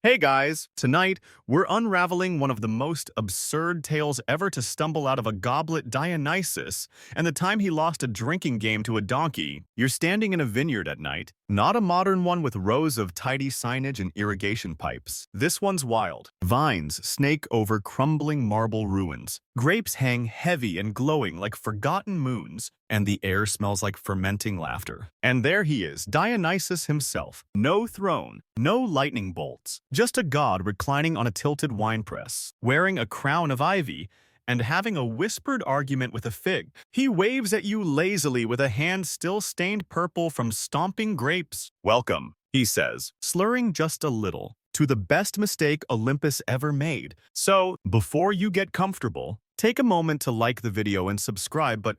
Hey guys, tonight we're unraveling one of the most absurd tales ever to stumble out of a goblet, Dionysus, and the time he lost a drinking game to a donkey. You're standing in a vineyard at night, not a modern one with rows of tidy signage and irrigation pipes. This one's wild. Vines snake over crumbling marble ruins. Grapes hang heavy and glowing like forgotten moons, and the air smells like fermenting laughter. And there he is, Dionysus himself. No throne, no lightning bolts, just a god reclining on a tilted winepress, wearing a crown of ivy, and having a whispered argument with a fig. He waves at you lazily with a hand still stained purple from stomping grapes. "Welcome," he says, slurring just a little, "to the best mistake Olympus ever made. So, before you get comfortable, take a moment to like the video and subscribe, but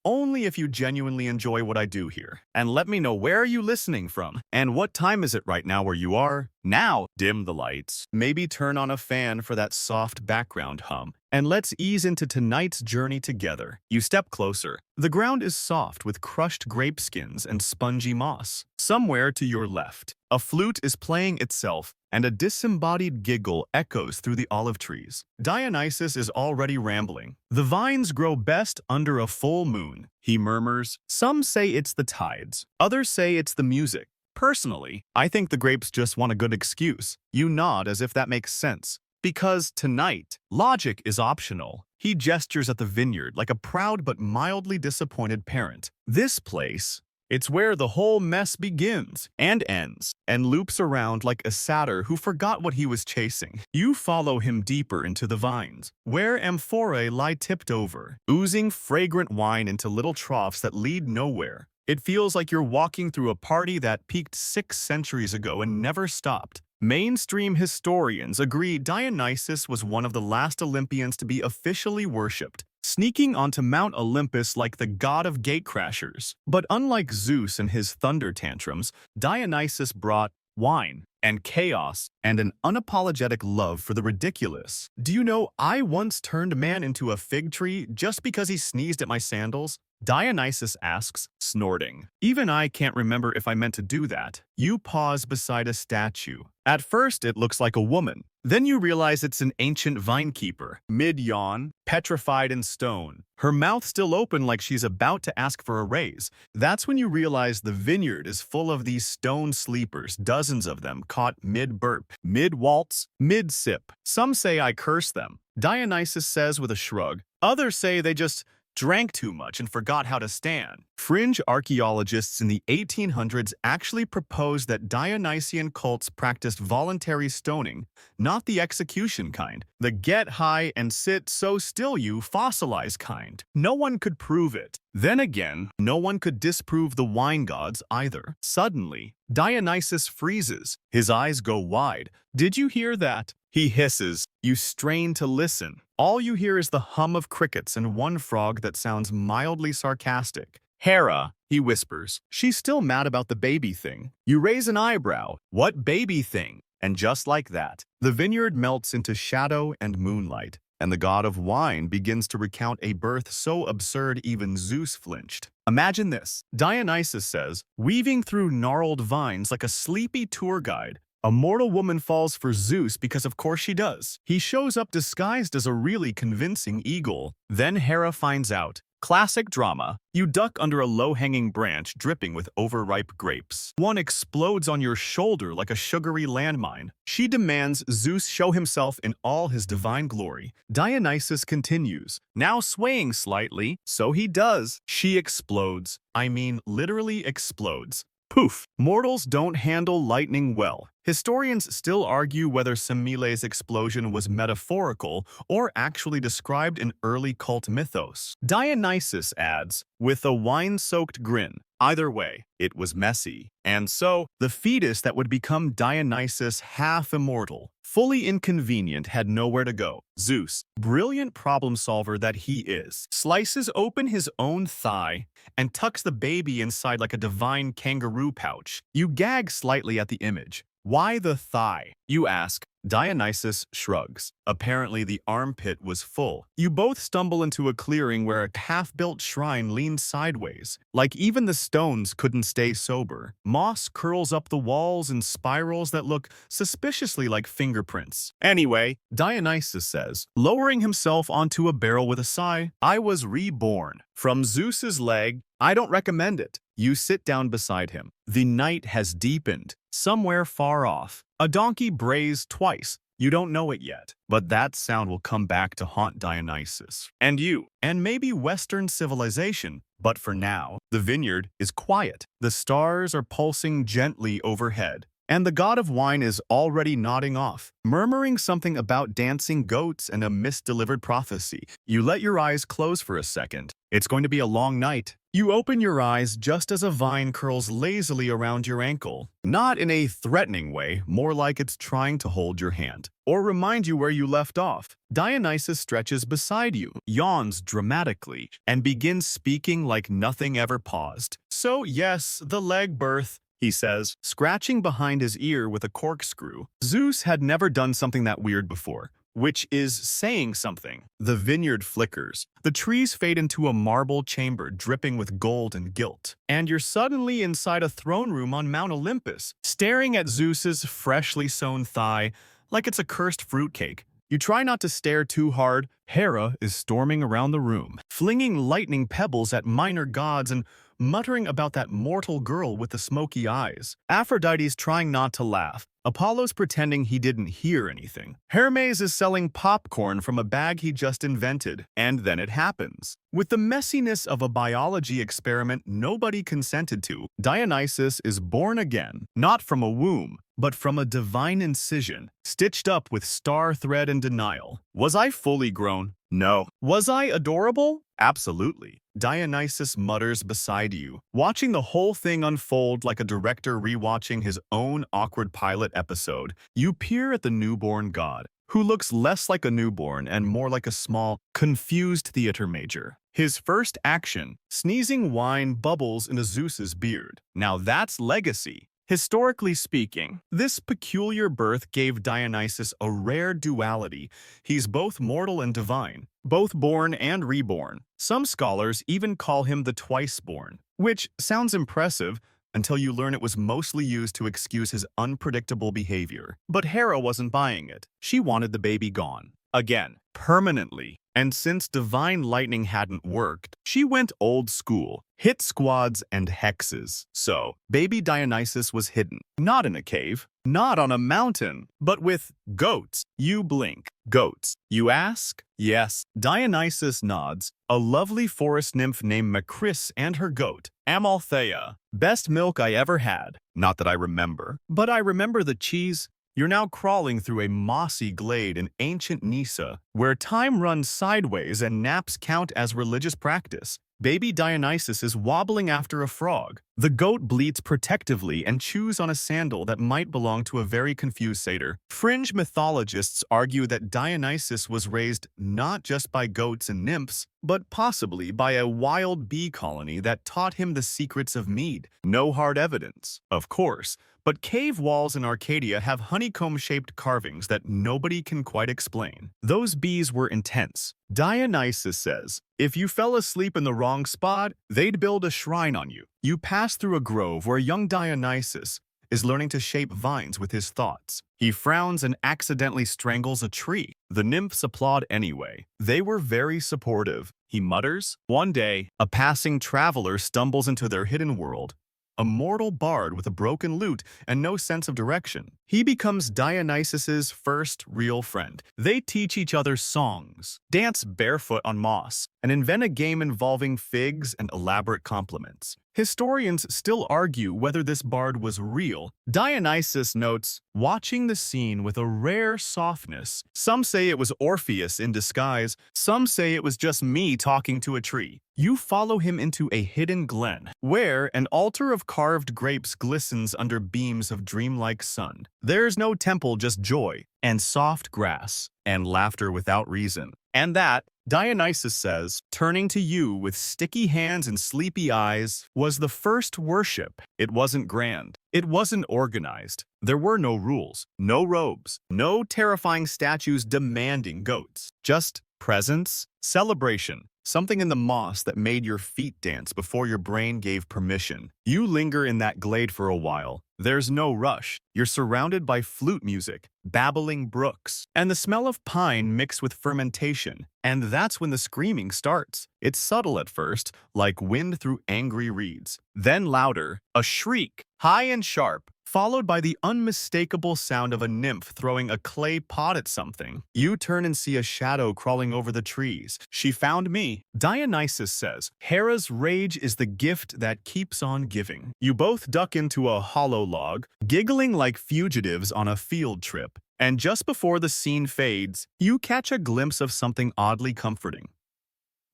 only if you genuinely enjoy what I do here. And let me know where are you listening from, and what time is it right now where you are? Now, dim the lights. Maybe turn on a fan for that soft background hum. And let's ease into tonight's journey together. You step closer. The ground is soft with crushed grape skins and spongy moss. Somewhere to your left, a flute is playing itself, and a disembodied giggle echoes through the olive trees. Dionysus is already rambling. "The vines grow best under a full moon," he murmurs. "Some say it's the tides. Others say it's the music. Personally, I think the grapes just want a good excuse." You nod as if that makes sense. "Because tonight, logic is optional." He gestures at the vineyard like a proud but mildly disappointed parent. "This place, it's where the whole mess begins and ends, and loops around like a satyr who forgot what he was chasing." You follow him deeper into the vines, where amphorae lie tipped over, oozing fragrant wine into little troughs that lead nowhere. It feels like you're walking through a party that peaked 6 centuries ago and never stopped. Mainstream historians agree Dionysus was one of the last Olympians to be officially worshipped, sneaking onto Mount Olympus like the god of gatecrashers. But unlike Zeus and his thunder tantrums, Dionysus brought wine and chaos and an unapologetic love for the ridiculous. "Do you know, I once turned a man into a fig tree just because he sneezed at my sandals?" Dionysus asks, snorting. "Even I can't remember if I meant to do that." You pause beside a statue. At first, it looks like a woman. Then you realize it's an ancient vinekeeper, mid-yawn, petrified in stone, her mouth still open like she's about to ask for a raise. That's when you realize the vineyard is full of these stone sleepers, dozens of them caught mid-burp, mid-waltz, mid-sip. Some say I curse them, Dionysus says with a shrug. Others say they just drank too much and forgot how to stand. Fringe archaeologists in the 1800s actually proposed that Dionysian cults practiced voluntary stoning, not the execution kind, the get high and sit so still you fossilize kind. No one could prove it. Then again, no one could disprove the wine gods either. Suddenly, Dionysus freezes. His eyes go wide. "Did you hear that?" He hisses. You strain to listen. All you hear is the hum of crickets and one frog that sounds mildly sarcastic. "Hera," he whispers. "She's still mad about the baby thing." You raise an eyebrow. "What baby thing?" And just like that, the vineyard melts into shadow and moonlight, and the god of wine begins to recount a birth so absurd even Zeus flinched. Imagine this. Dionysus says, weaving through gnarled vines like a sleepy tour guide, a mortal woman falls for Zeus because of course she does. He shows up disguised as a really convincing eagle. Then Hera finds out. Classic drama. You duck under a low-hanging branch dripping with overripe grapes. One explodes on your shoulder like a sugary landmine. She demands Zeus show himself in all his divine glory. Dionysus continues, now swaying slightly, so he does. She explodes. I mean, literally explodes. Poof! Mortals don't handle lightning well. Historians still argue whether Semile's explosion was metaphorical or actually described in early cult mythos. Dionysus adds, with a wine-soaked grin, either way, it was messy. And so, the fetus that would become Dionysus half-immortal, fully inconvenient, had nowhere to go. Zeus, brilliant problem solver that he is, slices open his own thigh and tucks the baby inside like a divine kangaroo pouch. You gag slightly at the image. Why the thigh? You ask. Dionysus shrugs. Apparently the armpit was full. You both stumble into a clearing where a half-built shrine leans sideways. Like even the stones couldn't stay sober. Moss curls up the walls in spirals that look suspiciously like fingerprints. Anyway, Dionysus says, lowering himself onto a barrel with a sigh, I was reborn. From Zeus's leg, I don't recommend it. You sit down beside him. The night has deepened. Somewhere far off, a donkey brays twice. You don't know it yet, but that sound will come back to haunt Dionysus. And you, and maybe Western civilization. But for now, the vineyard is quiet. The stars are pulsing gently overhead. And the god of wine is already nodding off, murmuring something about dancing goats and a misdelivered prophecy. You let your eyes close for a second. It's going to be a long night. You open your eyes just as a vine curls lazily around your ankle. Not in a threatening way, more like it's trying to hold your hand, or remind you where you left off. Dionysus stretches beside you, yawns dramatically, and begins speaking like nothing ever paused. So yes, the leg birth, he says, scratching behind his ear with a corkscrew. Zeus had never done something that weird before, which is saying something. The vineyard flickers. The trees fade into a marble chamber dripping with gold and gilt. And you're suddenly inside a throne room on Mount Olympus, staring at Zeus's freshly sewn thigh like it's a cursed fruitcake. You try not to stare too hard. Hera is storming around the room, flinging lightning pebbles at minor gods and muttering about that mortal girl with the smoky eyes. Aphrodite's trying not to laugh. Apollo's pretending he didn't hear anything. Hermes is selling popcorn from a bag he just invented. And then it happens. With the messiness of a biology experiment nobody consented to, Dionysus is born again, not from a womb, but from a divine incision, stitched up with star thread and denial. Was I fully grown? No. Was I adorable? Absolutely. Dionysus mutters beside you, watching the whole thing unfold like a director rewatching his own awkward pilot episode. You peer at the newborn god, who looks less like a newborn and more like a small, confused theater major. His first action, sneezing wine bubbles into Zeus's beard. Now that's legacy. Historically speaking, this peculiar birth gave Dionysus a rare duality. He's both mortal and divine, both born and reborn. Some scholars even call him the twice-born, which sounds impressive until you learn it was mostly used to excuse his unpredictable behavior. But Hera wasn't buying it. She wanted the baby gone. Again, permanently. And since divine lightning hadn't worked, she went old school, hit squads and hexes. So, baby Dionysus was hidden, not in a cave, not on a mountain, but with goats. You blink. Goats. You ask? Yes. Dionysus nods. A lovely forest nymph named Macris and her goat, Amalthea. Best milk I ever had. Not that I remember, but I remember the cheese. You're now crawling through a mossy glade in ancient Nysa, where time runs sideways and naps count as religious practice. Baby Dionysus is wobbling after a frog. The goat bleats protectively and chews on a sandal that might belong to a very confused satyr. Fringe mythologists argue that Dionysus was raised not just by goats and nymphs, but possibly by a wild bee colony that taught him the secrets of mead. No hard evidence, of course, but cave walls in Arcadia have honeycomb-shaped carvings that nobody can quite explain. Those bees were intense. Dionysus says, if you fell asleep in the wrong spot, they'd build a shrine on you. You pass through a grove where young Dionysus is learning to shape vines with his thoughts. He frowns and accidentally strangles a tree. The nymphs applaud anyway. They were very supportive. He mutters. One day, a passing traveler stumbles into their hidden world. A mortal bard with a broken lute and no sense of direction. He becomes Dionysus's first real friend. They teach each other songs, dance barefoot on moss, and invent a game involving figs and elaborate compliments. Historians still argue whether this bard was real. Dionysus notes, watching the scene with a rare softness. Some say it was Orpheus in disguise. Some say it was just me talking to a tree. You follow him into a hidden glen, where an altar of carved grapes glistens under beams of dreamlike sun. There's no temple, just joy, and soft grass, and laughter without reason. And that, Dionysus says, turning to you with sticky hands and sleepy eyes, was the first worship. It wasn't grand. It wasn't organized. There were no rules, no robes, no terrifying statues demanding goats. Just presence, celebration, something in the moss that made your feet dance before your brain gave permission. You linger in that glade for a while. There's no rush. You're surrounded by flute music, babbling brooks, and the smell of pine mixed with fermentation. And that's when the screaming starts. It's subtle at first, like wind through angry reeds. Then louder, a shriek, high and sharp, followed by the unmistakable sound of a nymph throwing a clay pot at something. You turn and see a shadow crawling over the trees. She found me. Dionysus says, Hera's rage is the gift that keeps on giving. You both duck into a hollow log, giggling like fugitives on a field trip. And just before the scene fades, you catch a glimpse of something oddly comforting.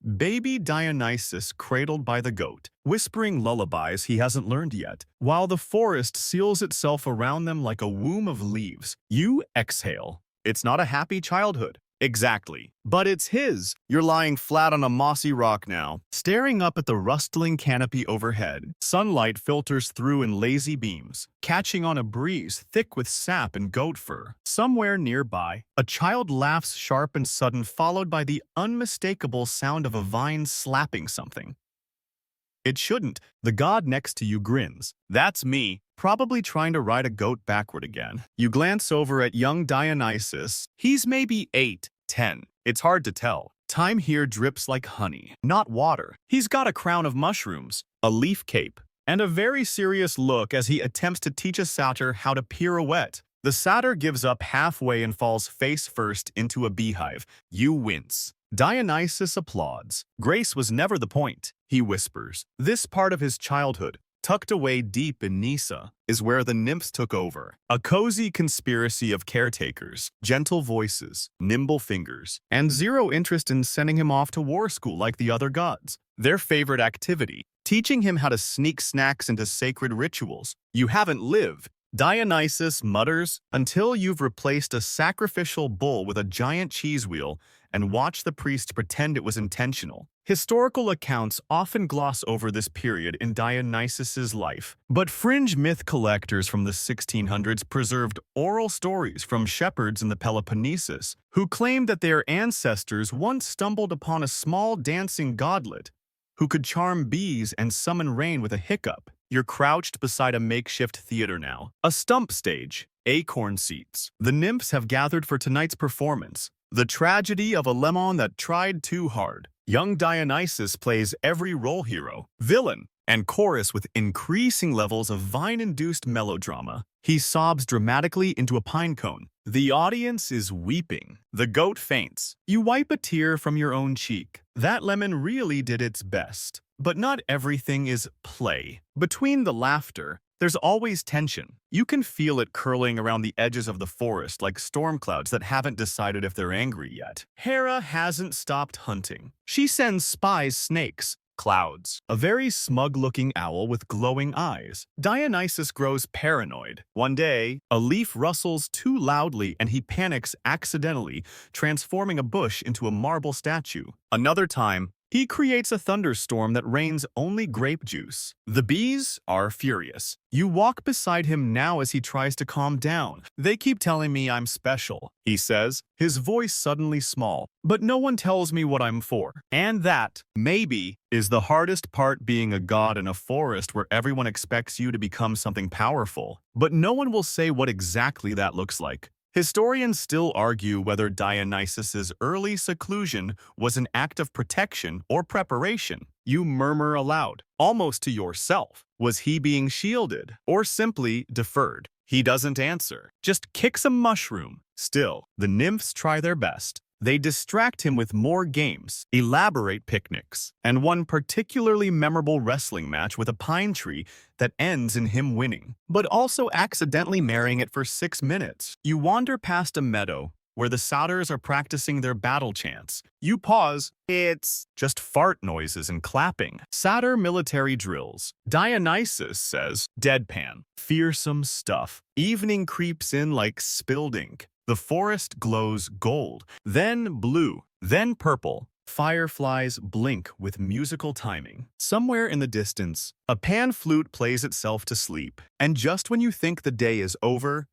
Baby Dionysus cradled by the goat, whispering lullabies he hasn't learned yet, while the forest seals itself around them like a womb of leaves. You exhale. It's not a happy childhood. Exactly. But it's his. You're lying flat on a mossy rock now, staring up at the rustling canopy overhead. Sunlight filters through in lazy beams, catching on a breeze thick with sap and goat fur. Somewhere nearby, a child laughs sharp and sudden, followed by the unmistakable sound of a vine slapping something. It shouldn't. The god next to you grins. That's me, probably trying to ride a goat backward again. You glance over at young Dionysus. He's maybe 8, 10. It's hard to tell. Time here drips like honey, not water. He's got a crown of mushrooms, a leaf cape, and a very serious look as he attempts to teach a satyr how to pirouette. The satyr gives up halfway and falls face first into a beehive. You wince. Dionysus applauds. Grace was never the point, he whispers. This part of his childhood, tucked away deep in Nysa, is where the nymphs took over. A cozy conspiracy of caretakers, gentle voices, nimble fingers, and zero interest in sending him off to war school like the other gods. Their favorite activity, teaching him how to sneak snacks into sacred rituals. You haven't lived, Dionysus mutters, until you've replaced a sacrificial bull with a giant cheese wheel and watched the priest pretend it was intentional. Historical accounts often gloss over this period in Dionysus's life, but fringe myth collectors from the 1600s preserved oral stories from shepherds in the Peloponnesus who claimed that their ancestors once stumbled upon a small dancing godlet who could charm bees and summon rain with a hiccup. You're crouched beside a makeshift theater now. A stump stage, acorn seats. The nymphs have gathered for tonight's performance. The tragedy of a lemon that tried too hard. Young Dionysus plays every role hero, villain, and chorus with increasing levels of vine-induced melodrama. He sobs dramatically into a pine cone. The audience is weeping. The goat faints. You wipe a tear from your own cheek. That lemon really did its best. But not everything is play. Between the laughter, there's always tension. You can feel it curling around the edges of the forest like storm clouds that haven't decided if they're angry yet. Hera hasn't stopped hunting. She sends spies snakes, clouds, a very smug-looking owl with glowing eyes. Dionysus grows paranoid. One day, a leaf rustles too loudly and he panics accidentally, transforming a bush into a marble statue. Another time, he creates a thunderstorm that rains only grape juice. The bees are furious. You walk beside him now as he tries to calm down. They keep telling me I'm special, he says, his voice suddenly small. But no one tells me what I'm for. And that, maybe, is the hardest part being a god in a forest where everyone expects you to become something powerful. But no one will say what exactly that looks like. Historians still argue whether Dionysus's early seclusion was an act of protection or preparation. You murmur aloud, almost to yourself. Was he being shielded or simply deferred? He doesn't answer, just kicks a mushroom. Still, the nymphs try their best. They distract him with more games, elaborate picnics, and one particularly memorable wrestling match with a pine tree that ends in him winning, but also accidentally marrying it for 6 minutes. You wander past a meadow where the satyrs are practicing their battle chants. You pause. It's just fart noises and clapping. Satyr military drills. Dionysus says, deadpan. Fearsome stuff. Evening creeps in like spilled ink. The forest glows gold, then blue, then purple, Fireflies blink with musical timing. Somewhere in the distance, a pan flute plays itself to sleep. And just when you think the day is over,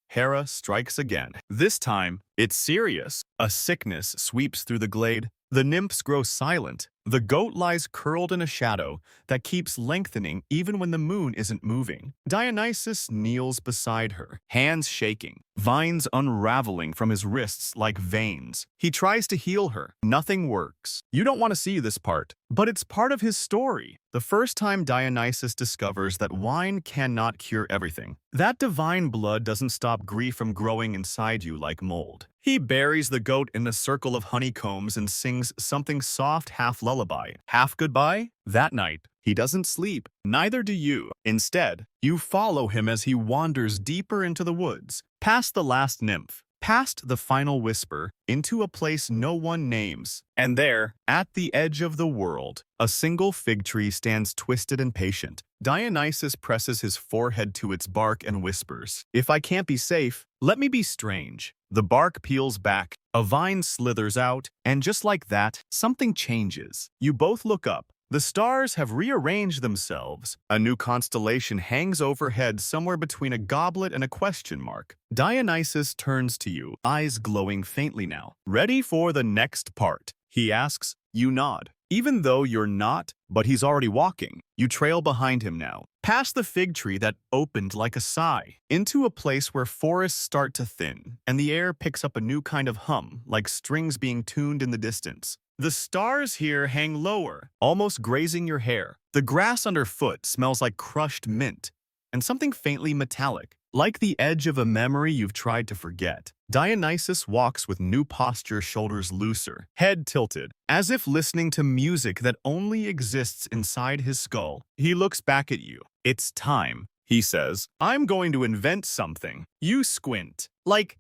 Hera strikes again. This time, it's serious. A sickness sweeps through the glade. The nymphs grow silent. The goat lies curled in a shadow that keeps lengthening even when the moon isn't moving. Dionysus kneels beside her, hands shaking, vines unraveling from his wrists like veins. He tries to heal her. Nothing works. You don't want to see this part, but it's part of his story. The first time Dionysus discovers that wine cannot cure everything. That divine blood doesn't stop grief from growing inside you like mold. He buries the goat in a circle of honeycombs and sings something soft, half lullaby, half goodbye. That night, he doesn't sleep. Neither do you. Instead, you follow him as he wanders deeper into the woods, past the last nymph, past the final whisper, into a place no one names. And there, at the edge of the world, a single fig tree stands twisted and patient. Dionysus presses his forehead to its bark and whispers, "If I can't be safe, let me be strange." The bark peels back, a vine slithers out, and just like that, something changes. You both look up. The stars have rearranged themselves. A new constellation hangs overhead somewhere between a goblet and a question mark. Dionysus turns to you, eyes glowing faintly now. "Ready for the next part?" he asks. You nod. Even though you're not, but he's already walking. You trail behind him now, past the fig tree that opened like a sigh, into a place where forests start to thin, and the air picks up a new kind of hum, like strings being tuned in the distance. The stars here hang lower, almost grazing your hair. The grass underfoot smells like crushed mint, and something faintly metallic, like the edge of a memory you've tried to forget. Dionysus walks with new posture, shoulders looser, head tilted, as if listening to music that only exists inside his skull. He looks back at you. "It's time," he says. "I'm going to invent something." You squint. "Like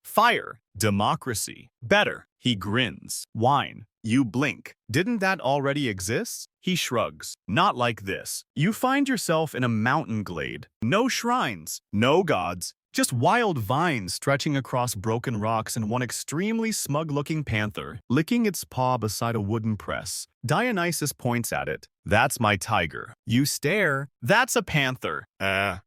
fire." "Democracy." "Better." He grins. "Wine." You blink. "Didn't that already exist?" He shrugs. "Not like this." You find yourself in a mountain glade. No shrines, no gods, just wild vines stretching across broken rocks and one extremely smug-looking panther licking its paw beside a wooden press. Dionysus points at it. "That's my tiger." You stare. "That's a panther."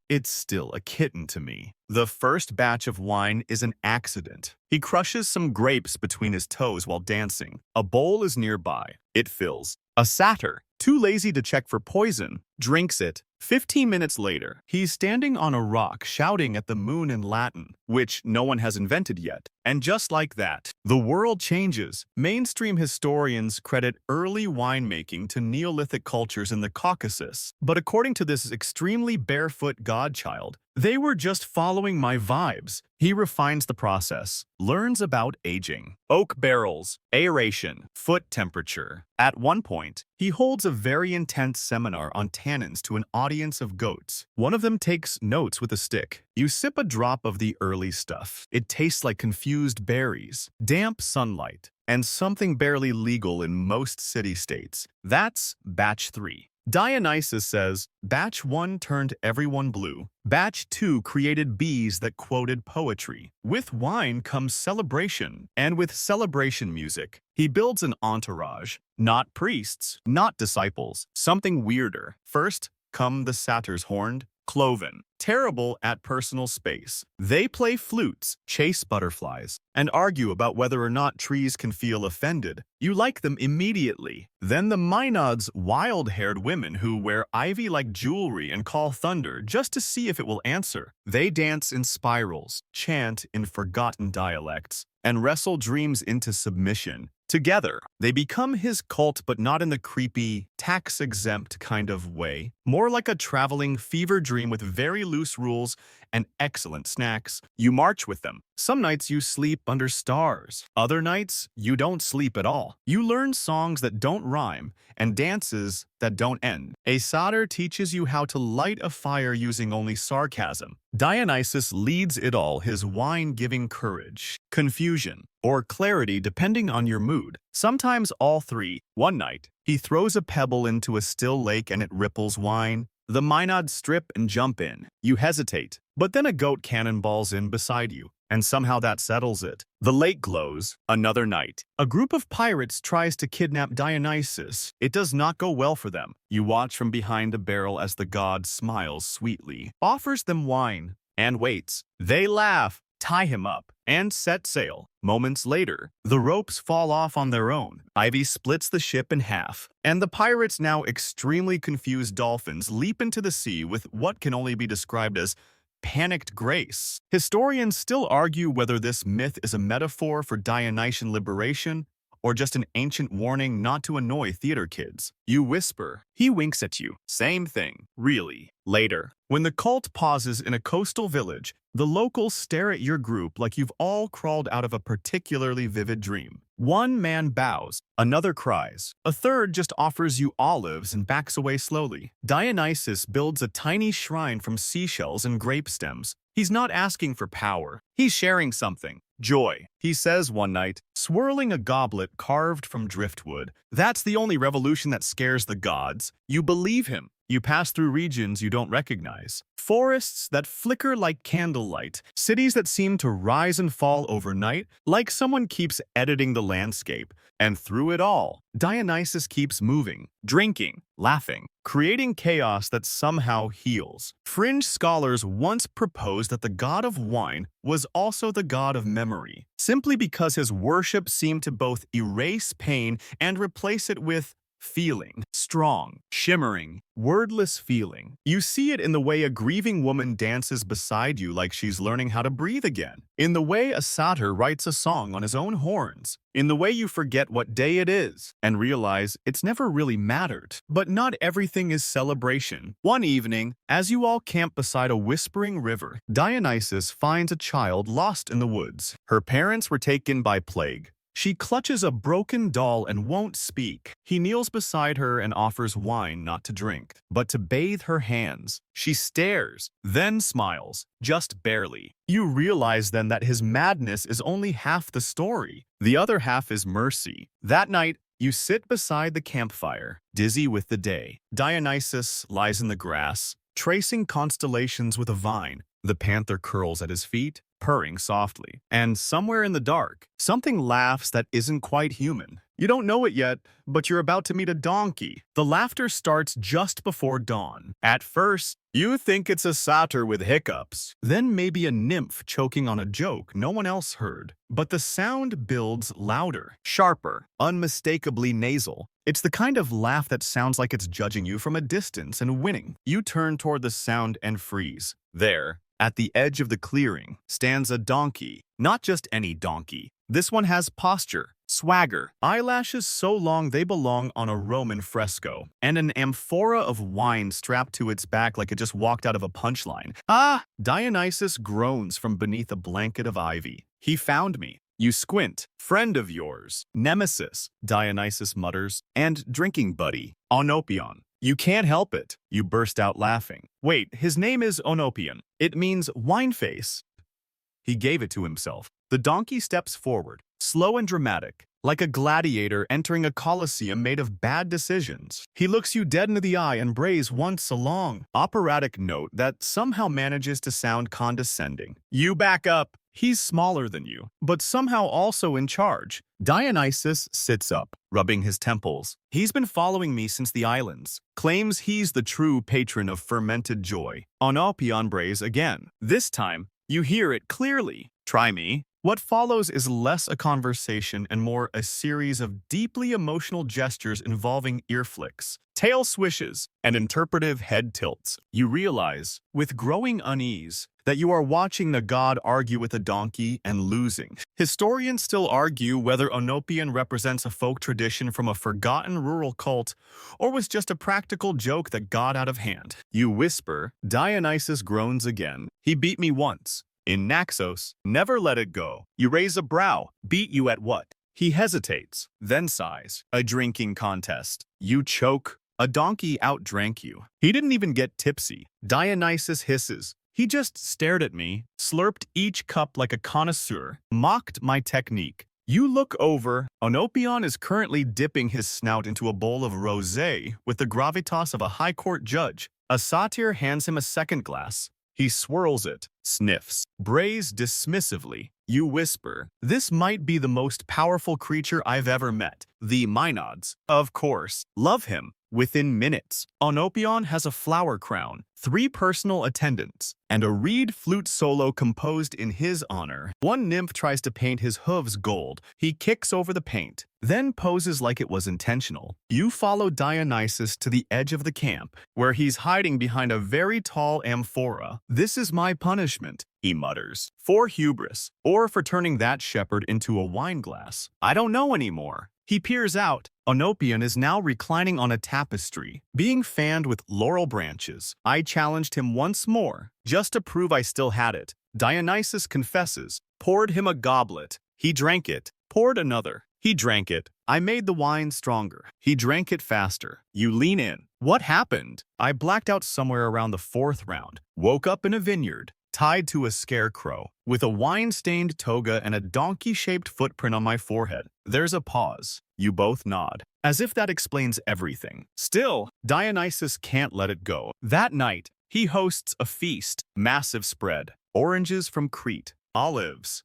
It's still a kitten to me." The first batch of wine is an accident. He crushes some grapes between his toes while dancing. A bowl is nearby. It fills. A satyr, too lazy to check for poison, drinks it. 15 minutes later, he's standing on a rock shouting at the moon in Latin, which no one has invented yet. And just like that, the world changes. Mainstream historians credit early winemaking to Neolithic cultures in the Caucasus. But according to this extremely barefoot godchild, they were just following my vibes. He refines the process, learns about aging, oak barrels, aeration, foot temperature. At one point, he holds a very intense seminar on tannins to an audience of goats. One of them takes notes with a stick. You sip a drop of the early stuff. It tastes like confused berries, damp sunlight, and something barely legal in most city-states. That's batch 3. Dionysus says, "Batch 1 turned everyone blue. Batch 2 created bees that quoted poetry. With wine comes celebration, and with celebration music, he builds an entourage. Not priests, not disciples, something weirder. First come the satyrs horned, cloven, terrible at personal space. They play flutes, chase butterflies, and argue about whether or not trees can feel offended. You like them immediately. Then the Maenads, wild-haired women who wear ivy-like jewelry and call thunder just to see if it will answer. They dance in spirals, chant in forgotten dialects, and wrestle dreams into submission. Together, they become his cult, but not in the creepy, tax-exempt kind of way. More like a traveling fever dream with very loose rules and excellent snacks. You march with them. Some nights you sleep under stars. Other nights, you don't sleep at all. You learn songs that don't rhyme and dances that don't end. A satyr teaches you how to light a fire using only sarcasm. Dionysus leads it all, his wine giving courage, confusion, or clarity depending on your mood. Sometimes all three. One night, he throws a pebble into a still lake and it ripples wine. The Maenads strip and jump in. You hesitate, but then a goat cannonballs in beside you. and somehow that settles it. The lake glows. Another night. A group of pirates tries to kidnap Dionysus. It does not go well for them. You watch from behind a barrel as the god smiles sweetly, offers them wine, and waits. They laugh, tie him up, and set sail. Moments later, the ropes fall off on their own. Ivy splits the ship in half, and the pirates, now extremely confused dolphins, leap into the sea with what can only be described as panicked grace. Historians still argue whether this myth is a metaphor for Dionysian liberation or just an ancient warning not to annoy theater kids. You whisper. He winks at you. Same thing, really. Later, when the cult pauses in a coastal village, the locals stare at your group like you've all crawled out of a particularly vivid dream. One man bows, another cries, a third just offers you olives and backs away slowly. Dionysus builds a tiny shrine from seashells and grape stems. He's not asking for power. He's sharing something. Joy, he says one night, swirling a goblet carved from driftwood. That's the only revolution that scares the gods. You believe him. You pass through regions you don't recognize. Forests that flicker like candlelight. Cities that seem to rise and fall overnight, like someone keeps editing the landscape. And through it all, Dionysus keeps moving, drinking, laughing, creating chaos that somehow heals. Fringe scholars once proposed that the god of wine was also the god of memory, simply because his worship seemed to both erase pain and replace it with feeling. Strong, shimmering, wordless feeling. You see it in the way a grieving woman dances beside you like she's learning how to breathe again. In the way a satyr writes a song on his own horns. In the way you forget what day it is and realize it's never really mattered. But not everything is celebration. One evening, as you all camp beside a whispering river, Dionysus finds a child lost in the woods. Her parents were taken by plague. She clutches a broken doll and won't speak. He kneels beside her and offers wine not to drink, but to bathe her hands. She stares, then smiles, just barely. You realize then that his madness is only half the story. The other half is mercy. That night, you sit beside the campfire, dizzy with the day. Dionysus lies in the grass, tracing constellations with a vine. The panther curls at his feet, purring softly. And somewhere in the dark, something laughs that isn't quite human. You don't know it yet, but you're about to meet a donkey. The laughter starts just before dawn. At first, you think it's a satyr with hiccups. Then maybe a nymph choking on a joke no one else heard. But the sound builds louder, sharper, unmistakably nasal. It's the kind of laugh that sounds like it's judging you from a distance and winning. You turn toward the sound and freeze. There, at the edge of the clearing, stands a donkey. Not just any donkey. This one has posture, swagger, eyelashes so long they belong on a Roman fresco, and an amphora of wine strapped to its back like it just walked out of a punchline. Ah! Dionysus groans from beneath a blanket of ivy. He found me. You squint. Friend of yours. Nemesis, Dionysus mutters, and drinking buddy. Onopion. You can't help it. You burst out laughing. Wait, his name is Onopion. It means wine face. He gave it to himself. The donkey steps forward, slow and dramatic, like a gladiator entering a coliseum made of bad decisions. He looks you dead into the eye and brays once a long, operatic note that somehow manages to sound condescending. You back up. He's smaller than you, but somehow also in charge. Dionysus sits up, rubbing his temples. He's been following me since the islands. Claims he's the true patron of fermented joy. Onopion brays again. This time, you hear it clearly. Try me. What follows is less a conversation and more a series of deeply emotional gestures involving ear flicks, tail swishes, and interpretive head tilts. You realize, with growing unease, that you are watching the god argue with a donkey and losing. Historians still argue whether Onopion represents a folk tradition from a forgotten rural cult or was just a practical joke that got out of hand. You whisper. Dionysus groans again. He beat me once. In Naxos, never let it go. You raise a brow. Beat you at what? He hesitates, then sighs. A drinking contest. You choke. A donkey outdrank you. He didn't even get tipsy. Dionysus hisses. He just stared at me, slurped each cup like a connoisseur, mocked my technique. You look over. Onopion is currently dipping his snout into a bowl of rosé with the gravitas of a high court judge. A satyr hands him a second glass. He swirls it, sniffs, brays dismissively. You whisper, "This might be the most powerful creature I've ever met." The Maenads, of course, love him. Within minutes, Onopion has a flower crown, 3 personal attendants, and a reed flute solo composed in his honor. One nymph tries to paint his hooves gold. He kicks over the paint, then poses like it was intentional. You follow Dionysus to the edge of the camp, where he's hiding behind a very tall amphora. "This is my punishment," he mutters, "for hubris, or for turning that shepherd into a wine glass. I don't know anymore." He peers out. Onopion is now reclining on a tapestry, being fanned with laurel branches. I challenged him once more, just to prove I still had it. Dionysus confesses, poured him a goblet. He drank it, poured another. He drank it. I made the wine stronger. He drank it faster. You lean in. What happened? I blacked out somewhere around the 4th round. Woke up in a vineyard, tied to a scarecrow, with a wine-stained toga and a donkey-shaped footprint on my forehead. There's a pause. You both nod, as if that explains everything. Still, Dionysus can't let it go. That night, he hosts a feast, massive spread, oranges from Crete, olives.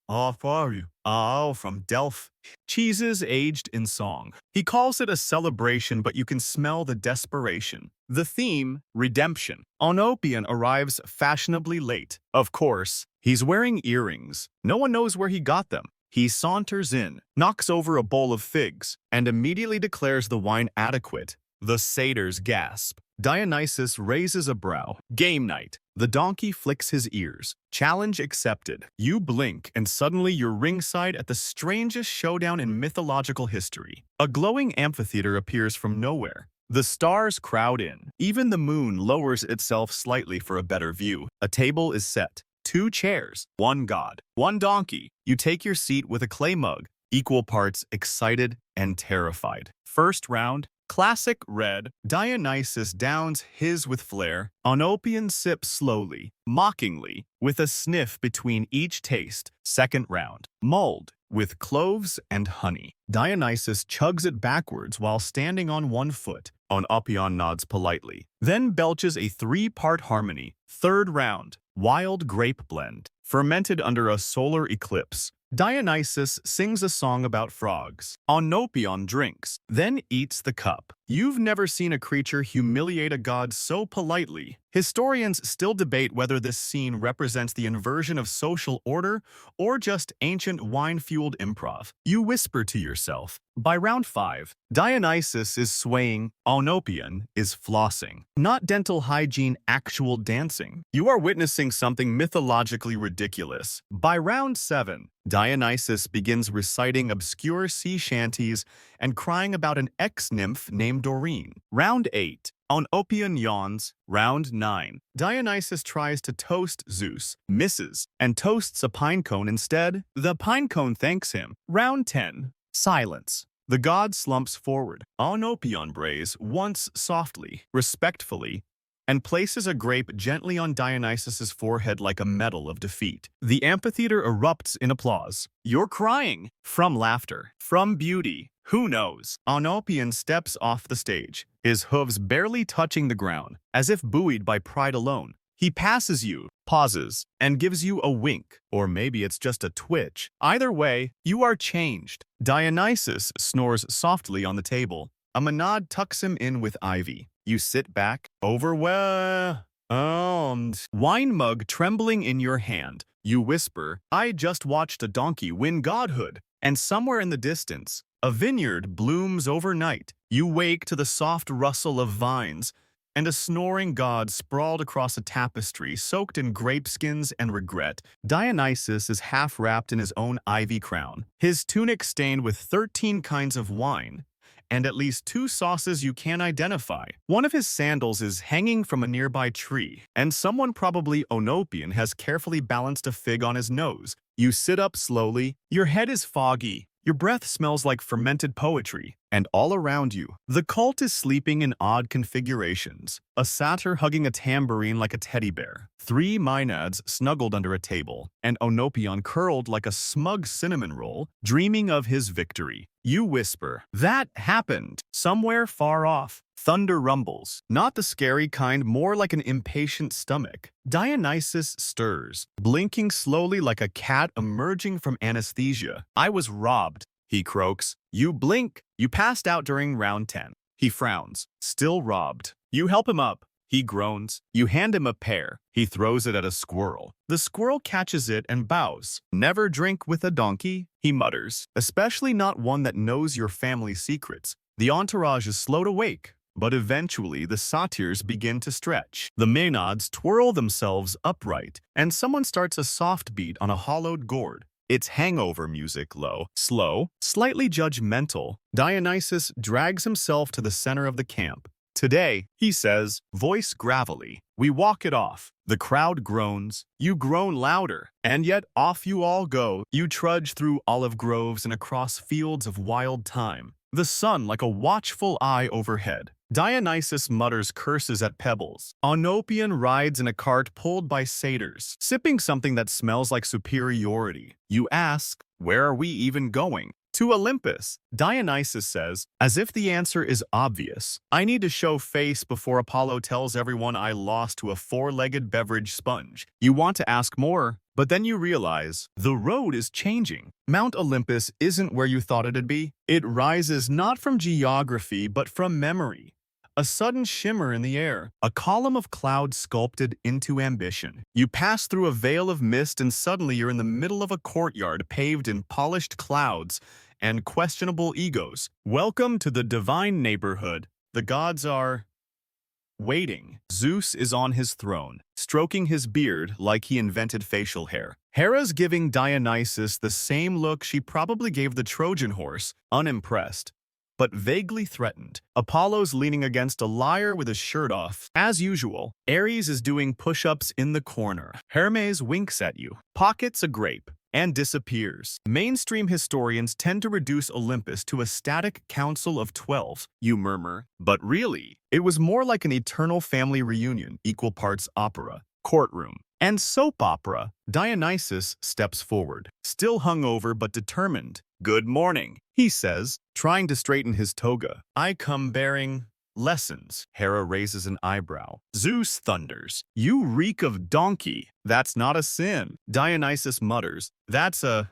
From Delph. Cheeses aged in song. He calls it a celebration, but you can smell the desperation. The theme, redemption. Onopion arrives fashionably late. Of course, he's wearing earrings. No one knows where he got them. He saunters in, knocks over a bowl of figs, and immediately declares the wine adequate. The satyrs gasp. Dionysus raises a brow. Game night. The donkey flicks his ears. Challenge accepted. You blink, and suddenly you're ringside at the strangest showdown in mythological history. A glowing amphitheater appears from nowhere. The stars crowd in. Even the moon lowers itself slightly for a better view. A table is set. 2 chairs, 1 god, 1 donkey. You take your seat with a clay mug, equal parts excited and terrified. First round, classic red. Dionysus downs his with flair. Onopion sips slowly, mockingly, with a sniff between each taste. Second round, mulled, with cloves and honey. Dionysus chugs it backwards while standing on 1 foot. Onopion nods politely, then belches a 3-part harmony. Third round, wild grape blend, fermented under a solar eclipse. Dionysus sings a song about frogs. Onopion drinks, then eats the cup. You've never seen a creature humiliate a god so politely. Historians still debate whether this scene represents the inversion of social order or just ancient wine-fueled improv. You whisper to yourself. By round 5, Dionysus is swaying, Onopion is flossing. Not dental hygiene, actual dancing. You are witnessing something mythologically ridiculous. By round 7, Dionysus begins reciting obscure sea shanties and crying about an ex-nymph named Doreen. Round 8. Onopion yawns. Round 9. Dionysus tries to toast Zeus, misses, and toasts a pine cone instead. The pine cone thanks him. Round 10. Silence. The god slumps forward. Onopion brays once softly, respectfully, and places a grape gently on Dionysus's forehead like a medal of defeat. The amphitheater erupts in applause. You're crying. From laughter. From beauty. Who knows? Onopion steps off the stage, his hooves barely touching the ground, as if buoyed by pride alone. He passes you, pauses, and gives you a wink, or maybe it's just a twitch. Either way, you are changed. Dionysus snores softly on the table. A Maenad tucks him in with ivy. You sit back, overwhelmed, wine mug trembling in your hand. You whisper, I just watched a donkey win godhood. And somewhere in the distance, a vineyard blooms overnight. You wake to the soft rustle of vines, and a snoring god sprawled across a tapestry soaked in grapeskins and regret. Dionysus is half wrapped in his own ivy crown, his tunic stained with 13 kinds of wine, and at least 2 sauces you can't identify. One of his sandals is hanging from a nearby tree, and someone, probably Onopion, has carefully balanced a fig on his nose. You sit up slowly. Your head is foggy. Your breath smells like fermented poetry, and all around you, the cult is sleeping in odd configurations. A satyr hugging a tambourine like a teddy bear, 3 Maenads snuggled under a table, and Onopion curled like a smug cinnamon roll, dreaming of his victory. You whisper, "That happened." Somewhere far off, thunder rumbles. Not the scary kind, more like an impatient stomach. Dionysus stirs, blinking slowly like a cat emerging from anesthesia. "I was robbed," he croaks. You blink. You passed out during round 10. He frowns. "Still robbed." You help him up. He groans. You hand him a pear. He throws it at a squirrel. The squirrel catches it and bows. "Never drink with a donkey," he mutters. "Especially not one that knows your family secrets." The entourage is slow to wake, but eventually the satyrs begin to stretch. The maenads twirl themselves upright, and someone starts a soft beat on a hollowed gourd. It's hangover music, low, slow, slightly judgmental. Dionysus drags himself to the center of the camp. "Today," he says, voice gravelly, "we walk it off." The crowd groans. You groan louder. And yet off you all go. You trudge through olive groves and across fields of wild thyme. The sun like a watchful eye overhead. Dionysus mutters curses at pebbles. Olympus rides in a cart pulled by satyrs, sipping something that smells like superiority. You ask, "Where are we even going?" "To Olympus," Dionysus says, as if the answer is obvious. "I need to show face before Apollo tells everyone I lost to a four-legged beverage sponge." You want to ask more, but then you realize the road is changing. Mount Olympus isn't where you thought it'd be. It rises not from geography, but from memory. A sudden shimmer in the air, a column of cloud sculpted into ambition. You pass through a veil of mist and suddenly you're in the middle of a courtyard paved in polished clouds and questionable egos. Welcome to the divine neighborhood. The gods are waiting. Zeus is on his throne, stroking his beard like he invented facial hair. Hera's giving Dionysus the same look she probably gave the Trojan horse, unimpressed, but vaguely threatened. Apollo's leaning against a lyre with his shirt off. As usual, Ares is doing push-ups in the corner. Hermes winks at you, pockets a grape, and disappears. Mainstream historians tend to reduce Olympus to a static council of 12, you murmur. But really, it was more like an eternal family reunion, equal parts opera, courtroom, and soap opera. Dionysus steps forward, still hungover but determined. "Good morning," he says, trying to straighten his toga. "I come bearing lessons." Hera raises an eyebrow. Zeus thunders, "You reek of donkey." "That's not a sin," Dionysus mutters. "That's a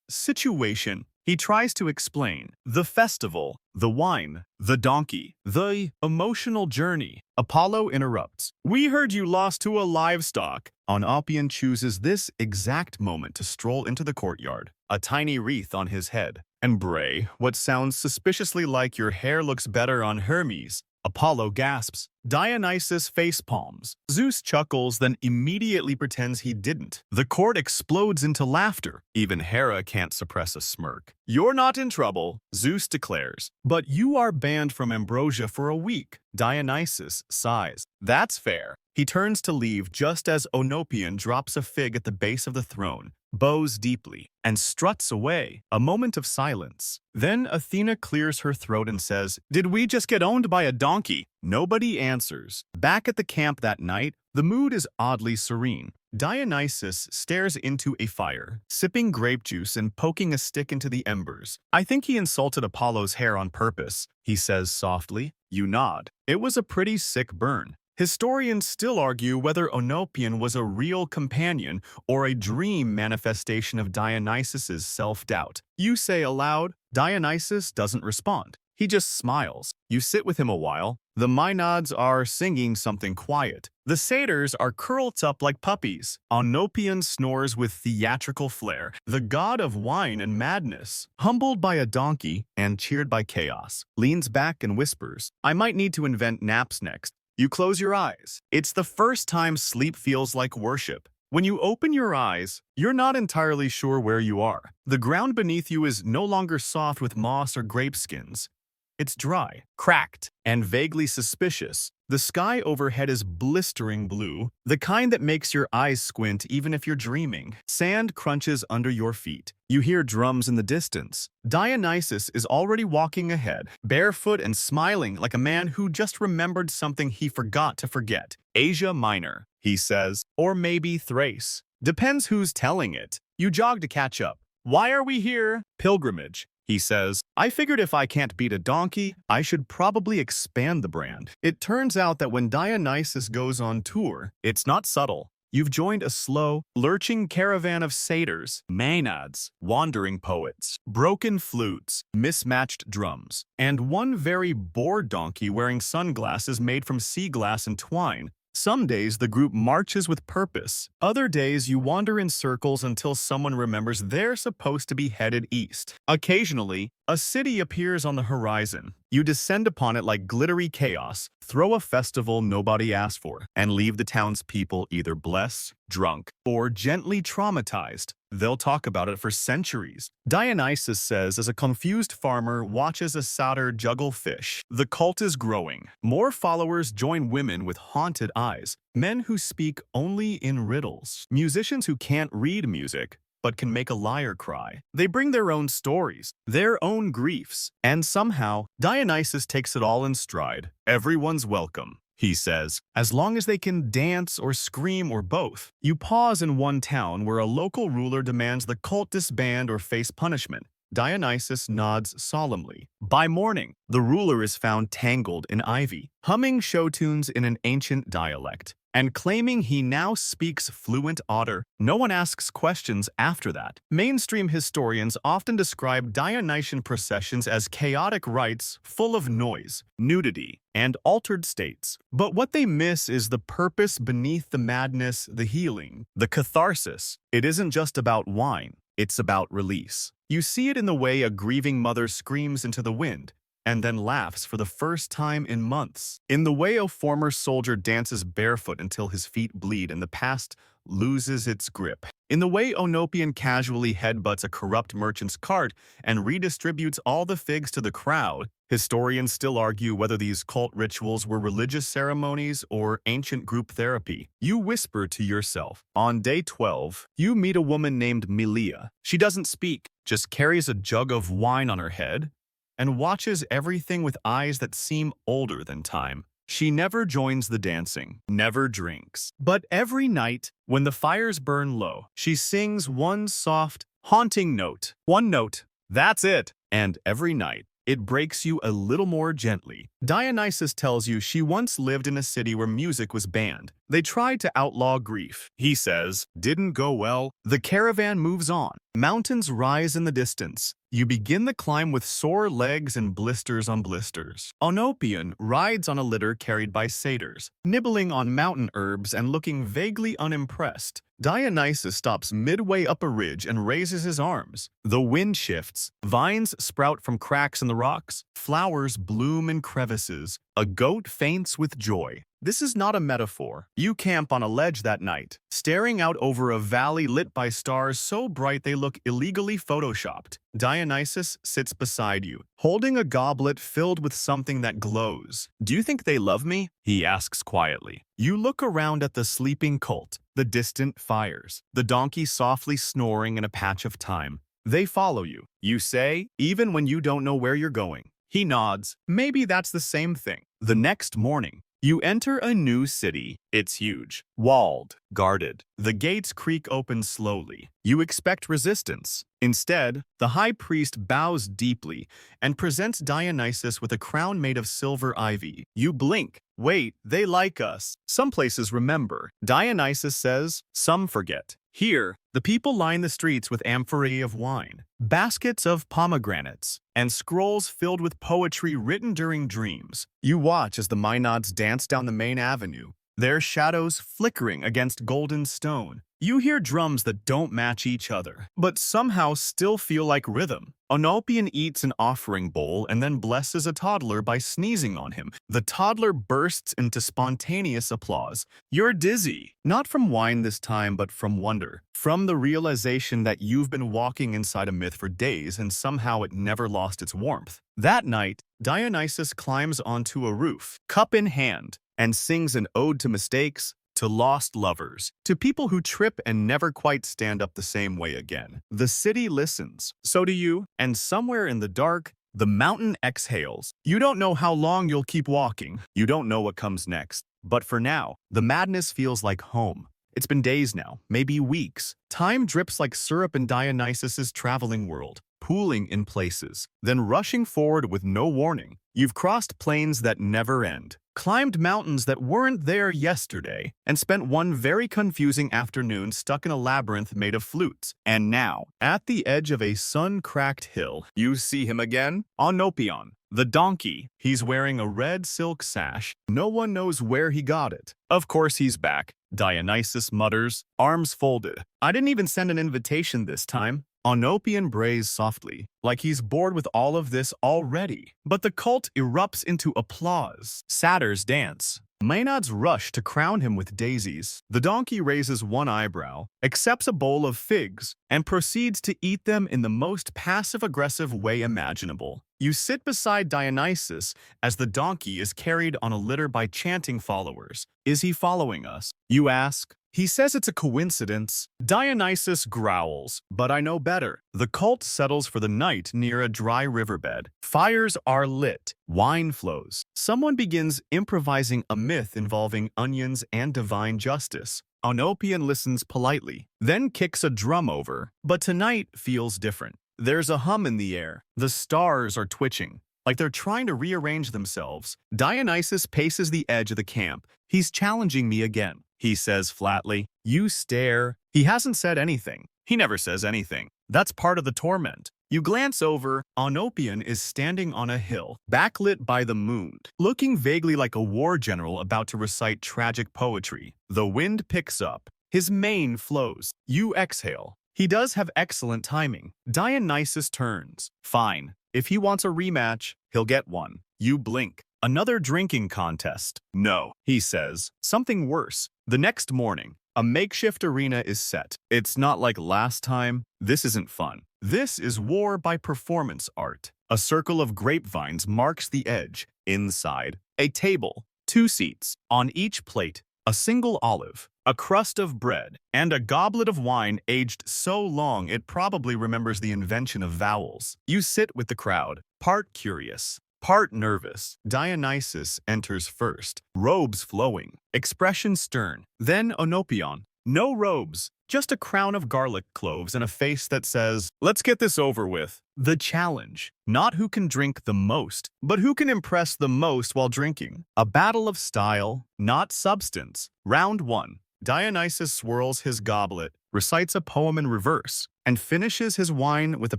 situation." He tries to explain. The festival, the wine, the donkey, the emotional journey. Apollo interrupts. "We heard you lost to a livestock." Olympus chooses this exact moment to stroll into the courtyard, a tiny wreath on his head. "And Bray, what sounds suspiciously like your hair looks better on Hermes." Apollo gasps. Dionysus facepalms. Zeus chuckles, then immediately pretends he didn't. The court explodes into laughter. Even Hera can't suppress a smirk. "You're not in trouble," Zeus declares. "But you are banned from ambrosia for a week." Dionysus sighs. "That's fair." He turns to leave just as Olympus drops a fig at the base of the throne, bows deeply, and struts away. A moment of silence. Then Athena clears her throat and says, "Did we just get owned by a donkey?" Nobody answers. Back at the camp that night, the mood is oddly serene. Dionysus stares into a fire, sipping grape juice and poking a stick into the embers. "I think he insulted Apollo's hair on purpose," he says softly. You nod. "It was a pretty sick burn." Historians still argue whether Olympus was a real companion or a dream manifestation of Dionysus's self-doubt. You say aloud. Dionysus doesn't respond. He just smiles. You sit with him a while. The maenads are singing something quiet. The satyrs are curled up like puppies. Olympus snores with theatrical flair, the god of wine and madness. Humbled by a donkey and cheered by chaos, leans back and whispers, "I might need to invent naps next." You close your eyes. It's the first time sleep feels like worship. When you open your eyes, you're not entirely sure where you are. The ground beneath you is no longer soft with moss or grape skins. It's dry, cracked, and vaguely suspicious. The sky overhead is blistering blue, the kind that makes your eyes squint even if you're dreaming. Sand crunches under your feet. You hear drums in the distance. Dionysus is already walking ahead, barefoot and smiling like a man who just remembered something he forgot to forget. "Asia Minor," he says, or maybe Thrace. Depends who's telling it. You jog to catch up. "Why are we here?" "Pilgrimage," he says. I figured if I can't beat a donkey, I should probably expand the brand. It turns out that when Dionysus goes on tour, it's not subtle. You've joined a slow, lurching caravan of satyrs, maenads, wandering poets, broken flutes, mismatched drums, and one very bored donkey wearing sunglasses made from sea glass and twine. Some days the group marches with purpose. Other days you wander in circles until someone remembers they're supposed to be headed east. Occasionally, a city appears on the horizon. You descend upon it like glittery chaos, throw a festival nobody asked for, and leave the townspeople either blessed, drunk, or gently traumatized. They'll talk about it for centuries. Dionysus says as a confused farmer watches a satyr juggle fish. The cult is growing. More followers join women with haunted eyes, men who speak only in riddles, musicians who can't read music, but can make a liar cry. They bring their own stories, their own griefs, and somehow Dionysus takes it all in stride. Everyone's welcome, he says, as long as they can dance or scream or both. You pause in one town where a local ruler demands the cult disband or face punishment. Dionysus nods solemnly. By morning, the ruler is found tangled in ivy, humming show tunes in an ancient dialect, and claiming he now speaks fluent otter. No one asks questions after that. Mainstream historians often describe Dionysian processions as chaotic rites full of noise, nudity, and altered states. But what they miss is the purpose beneath the madness, the healing, the catharsis. It isn't just about wine, it's about release. You see it in the way a grieving mother screams into the wind, and then laughs for the first time in months. In the way a former soldier dances barefoot until his feet bleed and the past loses its grip. In the way Olympus casually headbutts a corrupt merchant's cart and redistributes all the figs to the crowd. Historians still argue whether these cult rituals were religious ceremonies or ancient group therapy. You whisper to yourself. On day 12, you meet a woman named Melia. She doesn't speak, just carries a jug of wine on her head and watches everything with eyes that seem older than time. She never joins the dancing, never drinks. But every night, when the fires burn low, she sings one soft, haunting note. One note. That's it. And every night, it breaks you a little more gently. Dionysus tells you she once lived in a city where music was banned. They tried to outlaw grief. He says, didn't go well. The caravan moves on. Mountains rise in the distance. You begin the climb with sore legs and blisters on blisters. Olympus rides on a litter carried by satyrs, nibbling on mountain herbs and looking vaguely unimpressed. Dionysus stops midway up a ridge and raises his arms. The wind shifts. Vines sprout from cracks in the rocks. Flowers bloom in crevices. A goat faints with joy. This is not a metaphor. You camp on a ledge that night, staring out over a valley lit by stars so bright they look illegally photoshopped. Dionysus sits beside you, holding a goblet filled with something that glows. Do you think they love me? He asks quietly. You look around at the sleeping cult, the distant fires, the donkey softly snoring in a patch of time. They follow you. You say, even when you don't know where you're going. He nods. Maybe that's the same thing. The next morning, you enter a new city. It's huge, walled, guarded. The gates creak open slowly. You expect resistance. Instead, the high priest bows deeply and presents Dionysus with a crown made of silver ivy. You blink. Wait, they like us. Some places remember. Dionysus says, some forget. Here, the people line the streets with amphorae of wine, baskets of pomegranates, and scrolls filled with poetry written during dreams. You watch as the maenads dance down the main avenue, their shadows flickering against golden stone. You hear drums that don't match each other, but somehow still feel like rhythm. Olympus eats an offering bowl and then blesses a toddler by sneezing on him. The toddler bursts into spontaneous applause. You're dizzy, not from wine this time, but from wonder, from the realization that you've been walking inside a myth for days and somehow it never lost its warmth. That night, Dionysus climbs onto a roof, cup in hand, and sings an ode to mistakes, to lost lovers, to people who trip and never quite stand up the same way again. The city listens. So do you. And somewhere in the dark, the mountain exhales. You don't know how long you'll keep walking. You don't know what comes next. But for now, the madness feels like home. It's been days now, maybe weeks. Time drips like syrup in Dionysus's traveling world. pooling in places, then rushing forward with no warning. You've crossed plains that never end, climbed mountains that weren't there yesterday, and spent one very confusing afternoon stuck in a labyrinth made of flutes. And now, at the edge of a sun-cracked hill, you see him again? Onopion, the donkey. He's wearing a red silk sash. No one knows where he got it. Of course he's back, Dionysus mutters, arms folded. I didn't even send an invitation this time. Onopion brays softly, like he's bored with all of this already. But the cult erupts into applause. Satyrs dance. Maenads rush to crown him with daisies. The donkey raises one eyebrow, accepts a bowl of figs, and proceeds to eat them in the most passive-aggressive way imaginable. You sit beside Dionysus as the donkey is carried on a litter by chanting followers. Is he following us? You ask. He says it's a coincidence. Dionysus growls, but I know better. The cult settles for the night near a dry riverbed. Fires are lit. Wine flows. Someone begins improvising a myth involving onions and divine justice. Onopion listens politely, then kicks a drum over. But tonight feels different. There's a hum in the air. The stars are twitching, like they're trying to rearrange themselves. Dionysus paces the edge of the camp. He's challenging me again. He says flatly. You stare. He hasn't said anything. He never says anything. That's part of the torment. You glance over. Onopion is standing on a hill, backlit by the moon, looking vaguely like a war general about to recite tragic poetry. The wind picks up. His mane flows. You exhale. He does have excellent timing. Dionysus turns. Fine. If he wants a rematch, he'll get one. You blink. Another drinking contest. No, he says. Something worse. The next morning, a makeshift arena is set. It's not like last time. This isn't fun. This is war by performance art. A circle of grapevines marks the edge. Inside, a table, 2 seats. On each plate, a single olive, a crust of bread, and a goblet of wine aged so long it probably remembers the invention of vowels. You sit with the crowd, part curious, part nervous. Dionysus enters first, robes flowing, expression stern. Then Onopion. No robes, just a crown of garlic cloves and a face that says, let's get this over with. The challenge. Not who can drink the most, but who can impress the most while drinking. A battle of style, not substance. Round 1. Dionysus swirls his goblet, recites a poem in reverse, and finishes his wine with a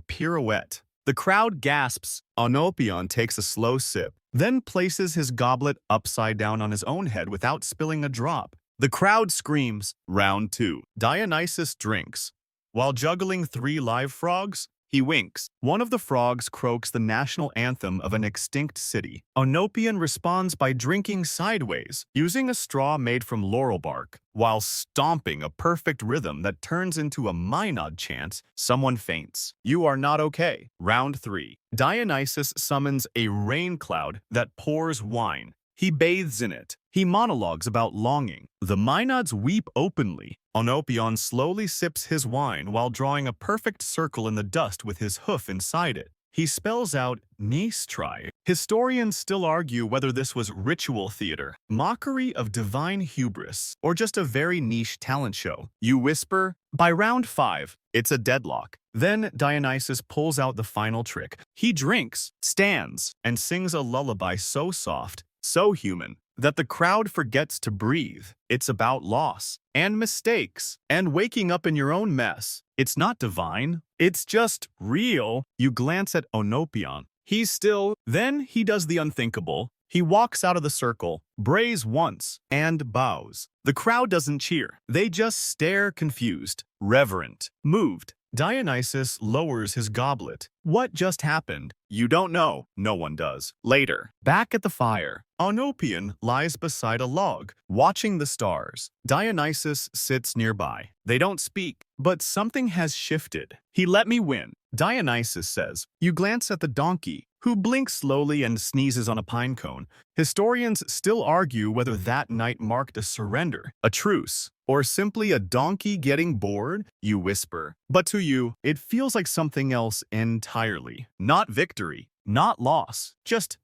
pirouette. The crowd gasps. Onopion takes a slow sip, then places his goblet upside down on his own head without spilling a drop. The crowd screams. Round 2. Dionysus drinks. While juggling 3 live frogs, he winks. One of the frogs croaks the national anthem of an extinct city. Onopion responds by drinking sideways, using a straw made from laurel bark. While stomping a perfect rhythm that turns into a Maenad chant, someone faints. You are not okay. Round 3. Dionysus summons a rain cloud that pours wine. He bathes in it. He monologues about longing. The Maenads weep openly. Onopion slowly sips his wine while drawing a perfect circle in the dust with his hoof inside it. He spells out Nistri. Historians still argue whether this was ritual theater, mockery of divine hubris, or just a very niche talent show. You whisper. By round 5, it's a deadlock. Then Dionysus pulls out the final trick. He drinks, stands, and sings a lullaby so soft, so human, that the crowd forgets to breathe. It's about loss, and mistakes, and waking up in your own mess. It's not divine. It's just real. You glance at Onopion. He's still. Then he does the unthinkable. He walks out of the circle, brays once, and bows. The crowd doesn't cheer. They just stare confused, reverent, moved. Dionysus lowers his goblet. What just happened? You don't know. No one does. Later, back at the fire, Onopion lies beside a log, watching the stars. Dionysus sits nearby. They don't speak, but something has shifted. He let me win, Dionysus says. You glance at the donkey, who blinks slowly and sneezes on a pine cone. Historians still argue whether that night marked a surrender, a truce, or simply a donkey getting bored. You whisper. But to you, it feels like something else entirely. Not victory, not loss, just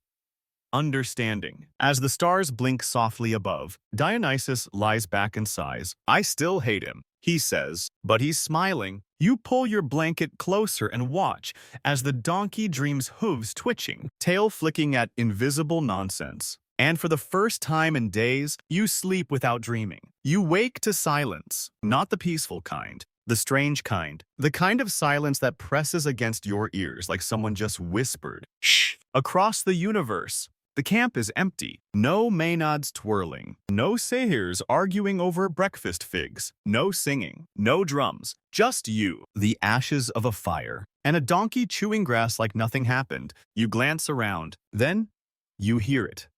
understanding. As the stars blink softly above, Dionysus lies back and sighs. I still hate him. he says, but he's smiling. You pull your blanket closer and watch as the donkey dreams hooves twitching, tail flicking at invisible nonsense. And for the first time in days, you sleep without dreaming. You wake to silence, not the peaceful kind, the strange kind, the kind of silence that presses against your ears like someone just whispered, shh. Across the universe, the camp is empty. No maenads twirling, no sahirs arguing over breakfast figs, no singing, no drums, just you, the ashes of a fire, and a donkey chewing grass like nothing happened. You glance around, then you hear it.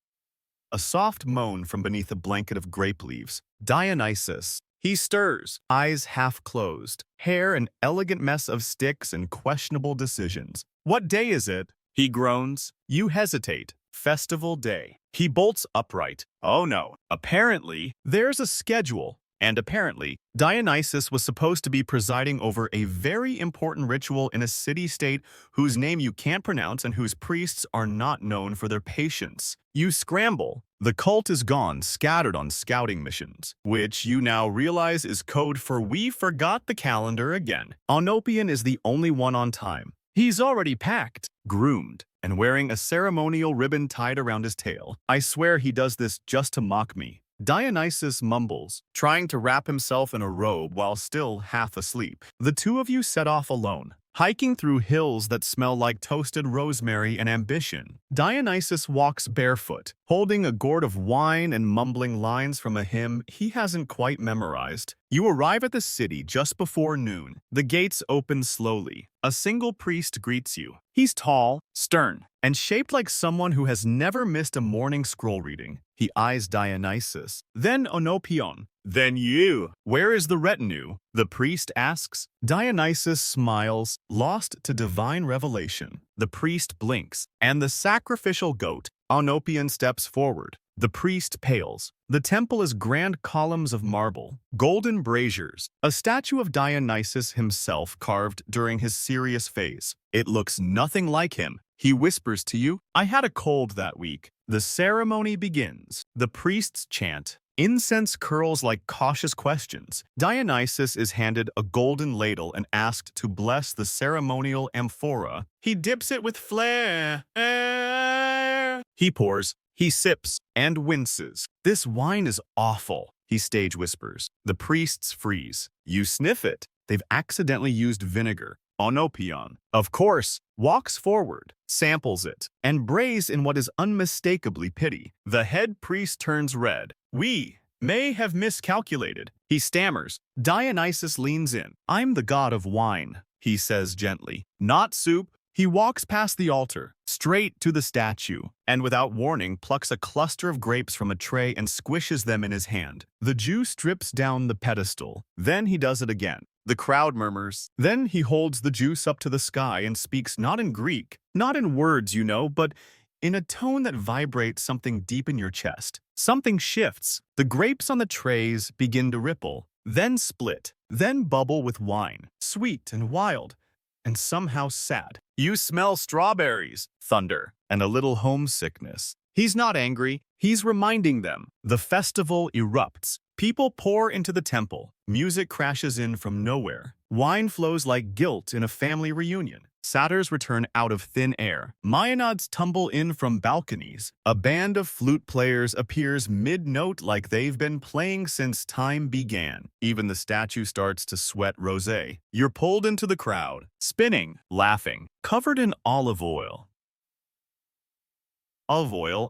A soft moan from beneath a blanket of grape leaves. Dionysus. He stirs, eyes half closed, hair an elegant mess of sticks and questionable decisions. What day is it? He groans. You hesitate. Festival day. He bolts upright. Oh no. Apparently, there's a schedule. And apparently, Dionysus was supposed to be presiding over a very important ritual in a city-state whose name you can't pronounce and whose priests are not known for their patience. You scramble. The cult is gone, scattered on scouting missions, which you now realize is code for we forgot the calendar again. Olympus is the only one on time. He's already packed, groomed, and wearing a ceremonial ribbon tied around his tail. I swear he does this just to mock me. Dionysus mumbles, trying to wrap himself in a robe while still half asleep. The two of you set off alone, hiking through hills that smell like toasted rosemary and ambition. Dionysus walks barefoot, holding a gourd of wine and mumbling lines from a hymn he hasn't quite memorized. You arrive at the city just before noon. The gates open slowly. A single priest greets you. He's tall, stern, and shaped like someone who has never missed a morning scroll reading. He eyes Dionysus, then Olympus, then you. Where is the retinue? The priest asks. Dionysus smiles, lost to divine revelation. The priest blinks, and the sacrificial goat, Olympus, steps forward. The priest pales. The temple is grand columns of marble, golden braziers, a statue of Dionysus himself carved during his serious phase. It looks nothing like him. He whispers to you, I had a cold that week. The ceremony begins. The priests chant. Incense curls like cautious questions. Dionysus is handed a golden ladle and asked to bless the ceremonial amphora. He dips it with flair. He pours. He sips and winces. This wine is awful, he stage whispers. The priests freeze. You sniff it. They've accidentally used vinegar. Olympus, of course, walks forward, samples it, and brays in what is unmistakably pity. The head priest turns red. We may have miscalculated. He stammers. Dionysus leans in. I'm the god of wine, he says gently. Not soup. He walks past the altar, straight to the statue, and without warning plucks a cluster of grapes from a tray and squishes them in his hand. The Jew strips down the pedestal. Then he does it again. The crowd murmurs. Then he holds the juice up to the sky and speaks not in Greek, not in words, you know, but in a tone that vibrates something deep in your chest. Something shifts. The grapes on the trays begin to ripple, then split, then bubble with wine, sweet and wild, and somehow sad. You smell strawberries, thunder, and a little homesickness. He's not angry. He's reminding them. The festival erupts. People pour into the temple. Music crashes in from nowhere. Wine flows like guilt in a family reunion. Satyrs return out of thin air. Maenads tumble in from balconies. A band of flute players appears mid-note like they've been playing since time began. Even the statue starts to sweat rosé. You're pulled into the crowd, spinning, laughing, covered in olive oil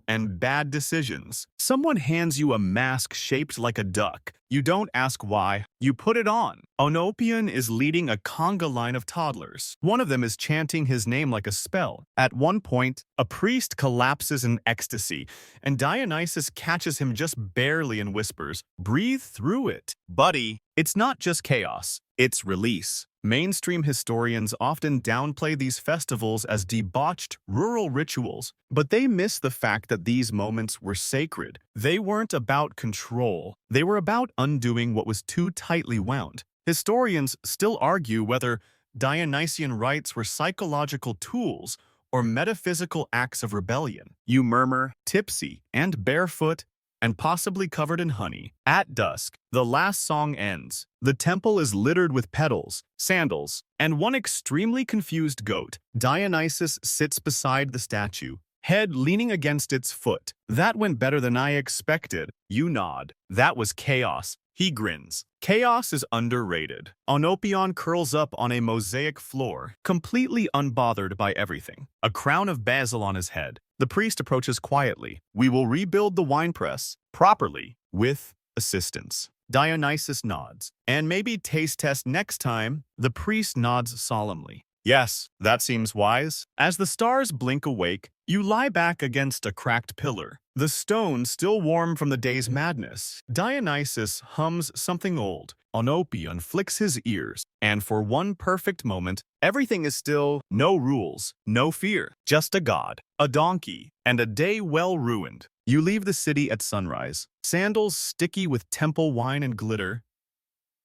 and bad decisions. Someone hands you a mask shaped like a duck. You don't ask why. You put it on. Olympus is leading a conga line of toddlers. One of them is chanting his name like a spell. At one point, a priest collapses in ecstasy, and Dionysus catches him just barely and whispers, breathe through it. Buddy, it's not just chaos. It's release. Mainstream historians often downplay these festivals as debauched rural rituals, but they miss the fact that these moments were sacred. They weren't about control. They were about undoing what was too tightly wound. Historians still argue whether Dionysian rites were psychological tools or metaphysical acts of rebellion. You murmur, tipsy and barefoot, and possibly covered in honey. At dusk, the last song ends. The temple is littered with petals, sandals, and one extremely confused goat. Dionysus sits beside the statue, head leaning against its foot. That went better than I expected. You nod. That was chaos. He grins. Chaos is underrated. Olympus curls up on a mosaic floor, completely unbothered by everything. A crown of basil on his head. The priest approaches quietly. We will rebuild the winepress properly with assistance. Dionysus nods. And maybe taste test next time. The priest nods solemnly. Yes, that seems wise. As the stars blink awake, you lie back against a cracked pillar, the stone still warm from the day's madness. Dionysus hums something old. Olympus flicks his ears, and for one perfect moment, everything is still. No rules, no fear, just a god, a donkey, and a day well ruined. You leave the city at sunrise, sandals sticky with temple wine and glitter.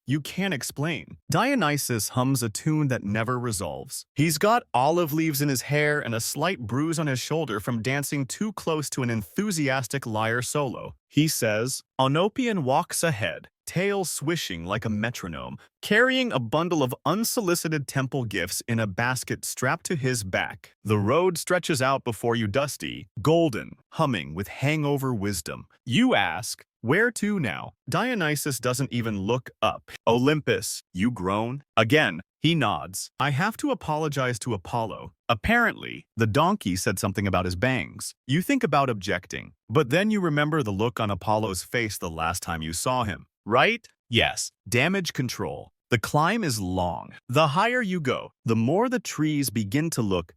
You can't explain. Dionysus hums a tune that never resolves. He's got olive leaves in his hair and a slight bruise on his shoulder from dancing too close to an enthusiastic lyre solo. He says, Olympus walks ahead, tail swishing like a metronome, carrying a bundle of unsolicited temple gifts in a basket strapped to his back. The road stretches out before you, dusty, golden, humming with hangover wisdom. You ask, where to now? Dionysus doesn't even look up. Olympus, you groan? Again, he nods. I have to apologize to Apollo. Apparently, the donkey said something about his bangs. You think about objecting, but then you remember the look on Apollo's face the last time you saw him, right? Yes, damage control. The climb is long. The higher you go, the more the trees begin to look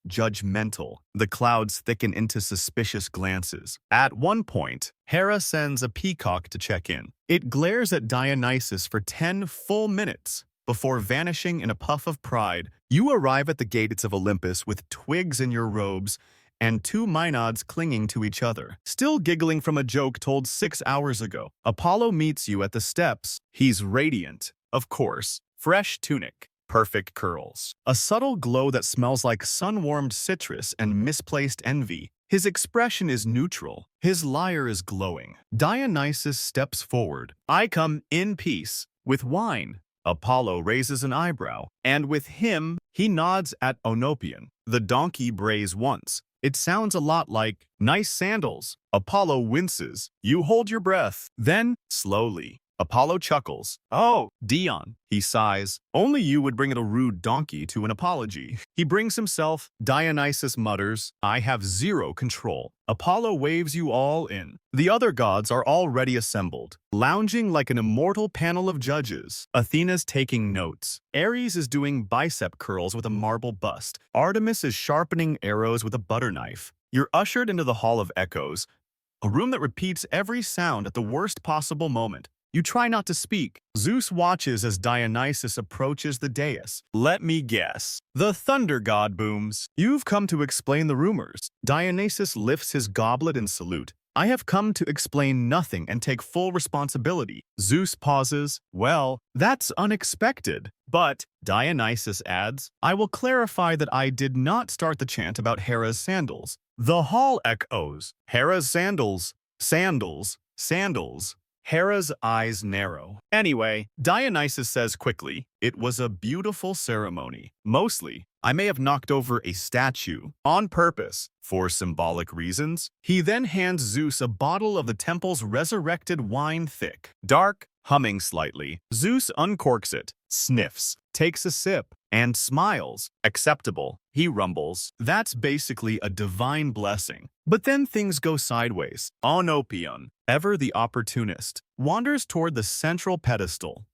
judgmental. The clouds thicken into suspicious glances. At one point, Hera sends a peacock to check in. It glares at Dionysus for 10 full minutes. Before vanishing in a puff of pride, you arrive at the gates of Olympus with twigs in your robes and two maenads clinging to each other, still giggling from a joke told 6 hours ago. Apollo meets you at the steps. He's radiant, of course, fresh tunic, perfect curls, a subtle glow that smells like sun-warmed citrus and misplaced envy. His expression is neutral. His lyre is glowing. Dionysus steps forward. I come in peace, with wine. Apollo raises an eyebrow, and with him, he nods at Olympus. The donkey brays once. It sounds a lot like, nice sandals. Apollo winces. You hold your breath. Then, slowly, Apollo chuckles. Oh, Dion, he sighs. Only you would bring a rude donkey to an apology. He brings himself. Dionysus mutters, I have zero control. Apollo waves you all in. The other gods are already assembled, lounging like an immortal panel of judges. Athena's taking notes. Ares is doing bicep curls with a marble bust. Artemis is sharpening arrows with a butter knife. You're ushered into the Hall of Echoes, a room that repeats every sound at the worst possible moment. You try not to speak. Zeus watches as Dionysus approaches the dais. Let me guess. The thunder god booms. You've come to explain the rumors. Dionysus lifts his goblet in salute. I have come to explain nothing and take full responsibility. Zeus pauses. Well, that's unexpected. But, Dionysus adds, I will clarify that I did not start the chant about Hera's sandals. The hall echoes. Hera's sandals. Sandals. Sandals. Hera's eyes narrow. Anyway, Dionysus says quickly, it was a beautiful ceremony. Mostly, I may have knocked over a statue on purpose for symbolic reasons. He then hands Zeus a bottle of the temple's resurrected wine, thick, dark, humming slightly. Zeus uncorks it, sniffs, takes a sip, and smiles. Acceptable, he rumbles. That's basically a divine blessing. But then things go sideways. Olympus, ever the opportunist, wanders toward the central pedestal,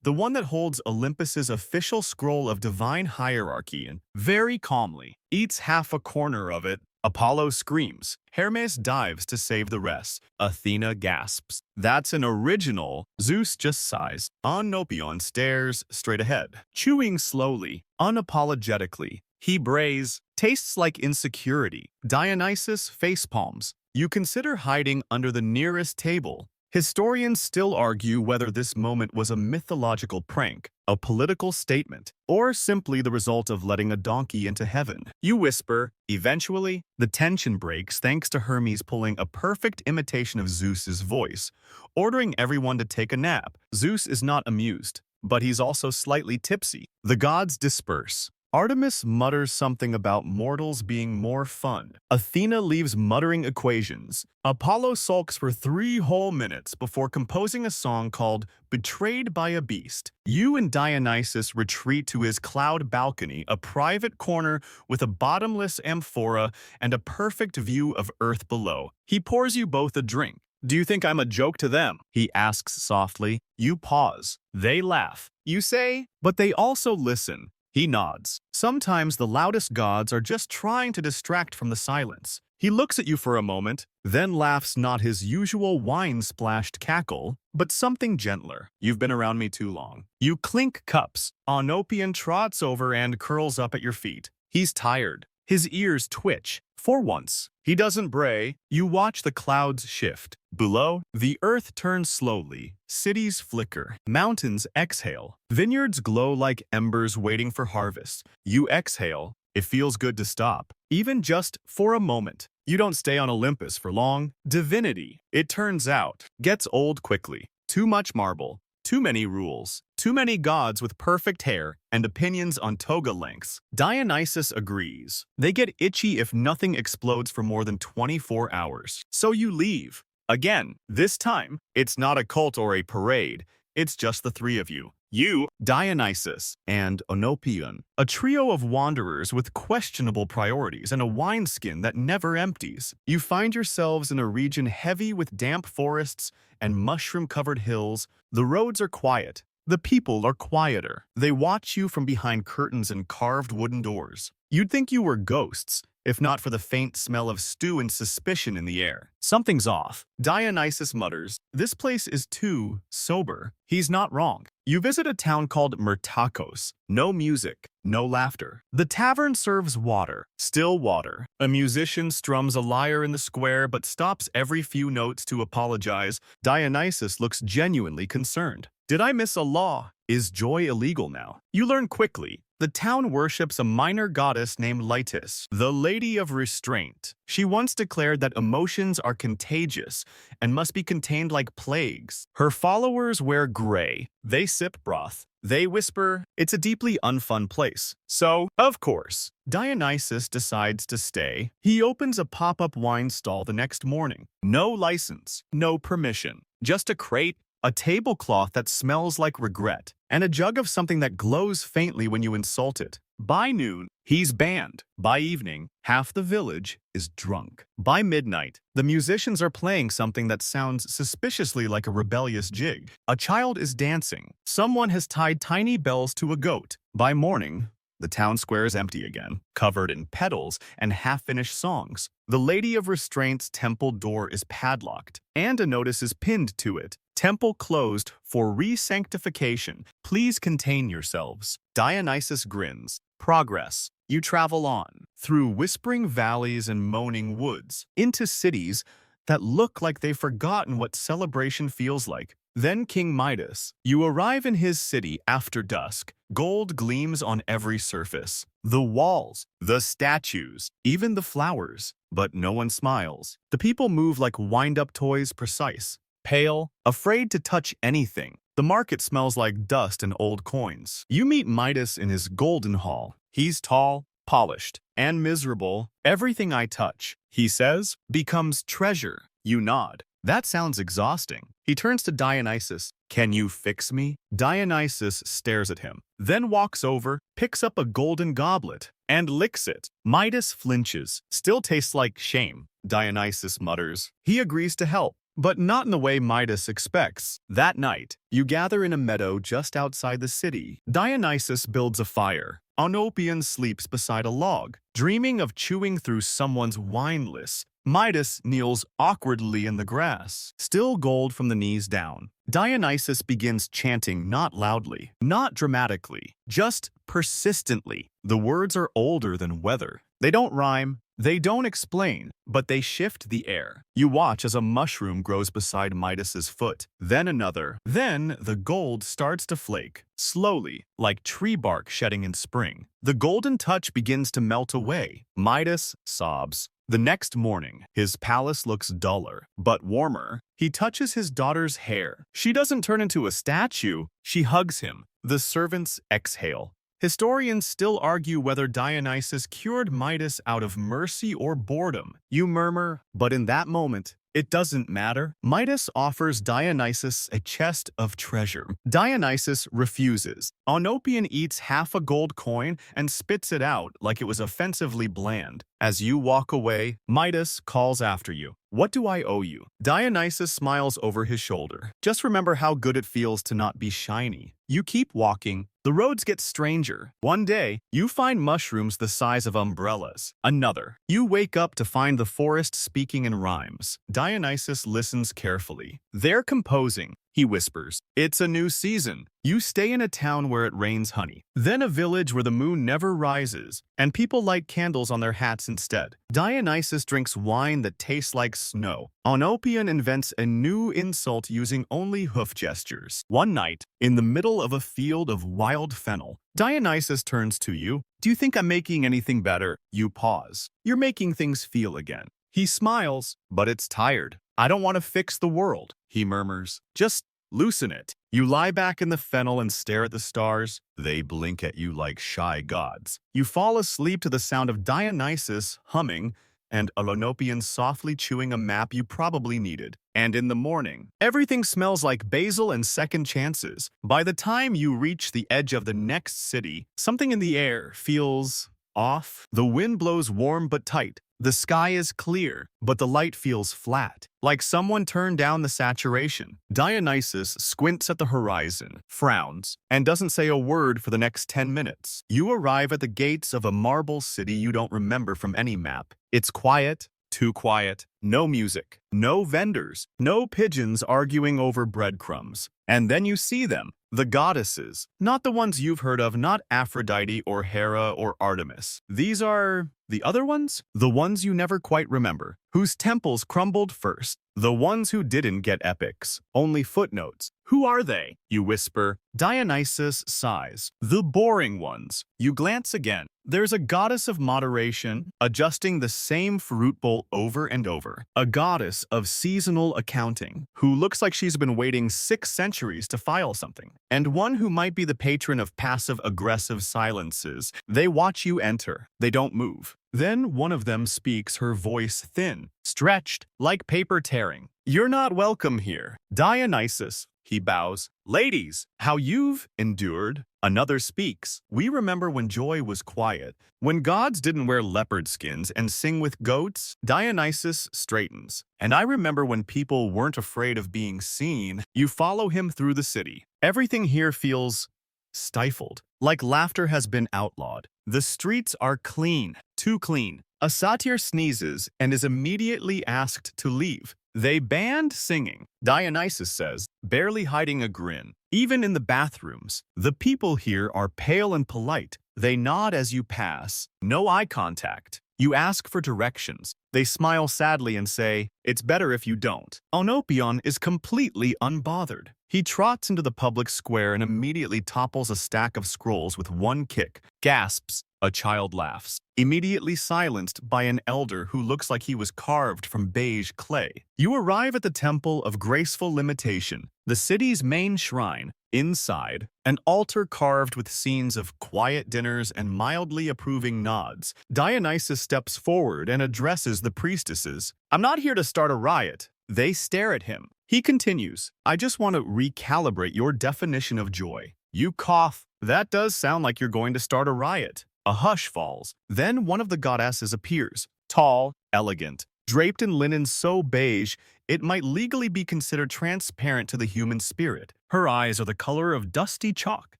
the one that holds Olympus's official scroll of divine hierarchy, and very calmly eats half a corner of it. Apollo screams. Hermes dives to save the rest. Athena gasps. That's an original. Zeus just sighs. Olympus stares straight ahead, chewing slowly, unapologetically. He brays, tastes like insecurity. Dionysus face palms. You consider hiding under the nearest table. Historians still argue whether this moment was a mythological prank, a political statement, or simply the result of letting a donkey into heaven. You whisper. Eventually, the tension breaks thanks to Hermes pulling a perfect imitation of Zeus's voice, ordering everyone to take a nap. Zeus is not amused, but he's also slightly tipsy. The gods disperse. Artemis mutters something about mortals being more fun. Athena leaves muttering equations. Apollo sulks for 3 whole minutes before composing a song called Betrayed by a Beast. You and Dionysus retreat to his cloud balcony, a private corner with a bottomless amphora and a perfect view of Earth below. He pours you both a drink. "Do you think I'm a joke to them?" he asks softly. You pause. They laugh. You say, "But they also listen." He nods. Sometimes the loudest gods are just trying to distract from the silence. He looks at you for a moment, then laughs not his usual wine-splashed cackle, but something gentler. "You've been around me too long." You clink cups. Oenopion trots over and curls up at your feet. He's tired. His ears twitch. For once, he doesn't bray. You watch the clouds shift. Below, the earth turns slowly. Cities flicker. Mountains exhale. Vineyards glow like embers waiting for harvest. You exhale. It feels good to stop, even just for a moment. You don't stay on Olympus for long. Divinity, it turns out, gets old quickly. Too much marble. Too many rules, too many gods with perfect hair and opinions on toga lengths. Dionysus agrees. They get itchy if nothing explodes for more than 24 hours. So you leave. Again, this time, it's not a cult or a parade. It's just the 3 of you. You, Dionysus, and Oenopion, a trio of wanderers with questionable priorities and a wineskin that never empties. You find yourselves in a region heavy with damp forests and mushroom-covered hills. The roads are quiet. The people are quieter. They watch you from behind curtains and carved wooden doors. You'd think you were ghosts, if not for the faint smell of stew and suspicion in the air. Something's off. Dionysus mutters, "This place is too sober." He's not wrong. You visit a town called Myrtakos. No music, no laughter. The tavern serves water, still water. A musician strums a lyre in the square but stops every few notes to apologize. Dionysus looks genuinely concerned. "Did I miss a law? Is joy illegal now?" You learn quickly. The town worships a minor goddess named Lytis, the Lady of Restraint. She once declared that emotions are contagious and must be contained like plagues. Her followers wear gray. They sip broth. They whisper. It's a deeply unfun place. So, of course, Dionysus decides to stay. He opens a pop-up wine stall the next morning. No license, no permission, just a crate, a tablecloth that smells like regret, and a jug of something that glows faintly when you insult it. By noon, he's banned. By evening, half the village is drunk. By midnight, the musicians are playing something that sounds suspiciously like a rebellious jig. A child is dancing. Someone has tied tiny bells to a goat. By morning, the town square is empty again, covered in petals and half-finished songs. The Lady of Restraint's temple door is padlocked, and a notice is pinned to it. Temple closed for re-sanctification. Please contain yourselves. Dionysus grins. Progress. You travel on, through whispering valleys and moaning woods, into cities that look like they've forgotten what celebration feels like. Then King Midas. You arrive in his city after dusk. Gold gleams on every surface. The walls, the statues, even the flowers. But no one smiles. The people move like wind-up toys, precise, pale, afraid to touch anything. The market smells like dust and old coins. You meet Midas in his golden hall. He's tall, polished, and miserable. "Everything I touch," he says, "becomes treasure." You nod. That sounds exhausting. He turns to Dionysus. "Can you fix me?" Dionysus stares at him, then walks over, picks up a golden goblet, and licks it. Midas flinches. "Still tastes like shame," Dionysus mutters. He agrees to help, but not in the way Midas expects. That night, you gather in a meadow just outside the city. Dionysus builds a fire. Oenopion sleeps beside a log, dreaming of chewing through someone's wine list. Midas kneels awkwardly in the grass, still gold from the knees down. Dionysus begins chanting, not loudly, not dramatically, just persistently. The words are older than weather. They don't rhyme, They don't explain, but they shift the air. You watch as a mushroom grows beside Midas's foot, then another. Then the gold starts to flake, slowly, like tree bark shedding in spring. The golden touch begins to melt away. Midas sobs. The next morning, his palace looks duller, but warmer. He touches his daughter's hair. She doesn't turn into a statue. She hugs him. The servants exhale. Historians still argue whether Dionysus cured Midas out of mercy or boredom. You murmur, but in that moment, it doesn't matter. Midas offers Dionysus a chest of treasure. Dionysus refuses. Olympus eats half a gold coin and spits it out like it was offensively bland. As you walk away, Midas calls after you. What do I owe you? Dionysus smiles over his shoulder. Just remember how good it feels to not be shiny. You keep walking. The roads get stranger. One day, you find mushrooms the size of umbrellas. Another. You wake up to find the forest speaking in rhymes. Dionysus listens carefully. They're composing. He whispers, "It's a new season." You stay in a town where it rains honey. Then a village where the moon never rises, and people light candles on their hats instead. Dionysus drinks wine that tastes like snow. Olympus invents a new insult using only hoof gestures. One night, in the middle of a field of wild fennel, Dionysus turns to you. "Do you think I'm making anything better?" You pause. "You're making things feel again." He smiles, but it's tired. "I don't want to fix the world," he murmurs. "Just loosen it." You lie back in the fennel and stare at the stars. They blink at you like shy gods. You fall asleep to the sound of Dionysus humming and Olympus softly chewing a map you probably needed. And in the morning, everything smells like basil and second chances. By the time you reach the edge of the next city, something in the air feels off. The wind blows warm but tight. The sky is clear, but the light feels flat, like someone turned down the saturation. Dionysus squints at the horizon, frowns, and doesn't say a word for the next 10 minutes. You arrive at the gates of a marble city you don't remember from any map. It's quiet, too quiet, no music, no vendors, no pigeons arguing over breadcrumbs. And then you see them, the goddesses, not the ones you've heard of, not Aphrodite or Hera or Artemis. These are the other ones? The ones you never quite remember, whose temples crumbled first. The ones who didn't get epics, only footnotes. Who are they? You whisper. Dionysus sighs. The boring ones. You glance again. There's a goddess of moderation, adjusting the same fruit bowl over and over. A goddess of seasonal accounting, who looks like she's been waiting 6 centuries to file something. And one who might be the patron of passive-aggressive silences. They watch you enter. They don't move. Then one of them speaks, her voice thin, stretched, like paper tearing. "You're not welcome here." Dionysus, he bows. "Ladies, how you've endured." Another speaks. "We remember when joy was quiet, when gods didn't wear leopard skins and sing with goats." Dionysus straightens. "And I remember when people weren't afraid of being seen." You follow him through the city. Everything here feels stifled, like laughter has been outlawed. The streets are clean, too clean. A satyr sneezes and is immediately asked to leave. "They banned singing," Dionysus says, barely hiding a grin. "Even in the bathrooms. The people here are pale and polite. They nod as you pass. No eye contact. You ask for directions. They smile sadly and say, "It's better if you don't." Olympus is completely unbothered. He trots into the public square and immediately topples a stack of scrolls with one kick. Gasps. A child laughs. Immediately silenced by an elder who looks like he was carved from beige clay. You arrive at the Temple of Graceful Limitation, the city's main shrine. Inside, an altar carved with scenes of quiet dinners and mildly approving nods. Dionysus steps forward and addresses the priestesses. "I'm not here to start a riot." They stare at him. He continues, "I just want to recalibrate your definition of joy." You cough. "That does sound like you're going to start a riot." A hush falls. Then one of the goddesses appears, tall, elegant, draped in linen so beige it might legally be considered transparent to the human spirit. Her eyes are the color of dusty chalk.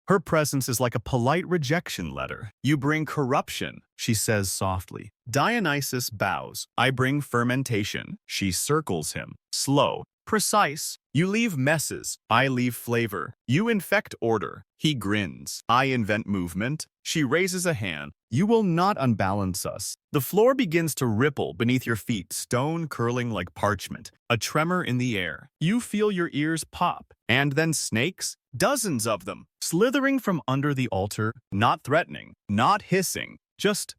Her presence is like a polite rejection letter. "You bring corruption," she says softly. Dionysus bows. "I bring fermentation." She circles him. Slow, Precise. You leave messes, I leave flavor. You infect order. He grins. I invent movement. She raises a hand. You will not unbalance us. The floor begins to ripple beneath your feet, stone curling like parchment. A tremor in the air. You feel your ears pop. And then snakes, dozens of them, slithering from under the altar, not threatening, not hissing, just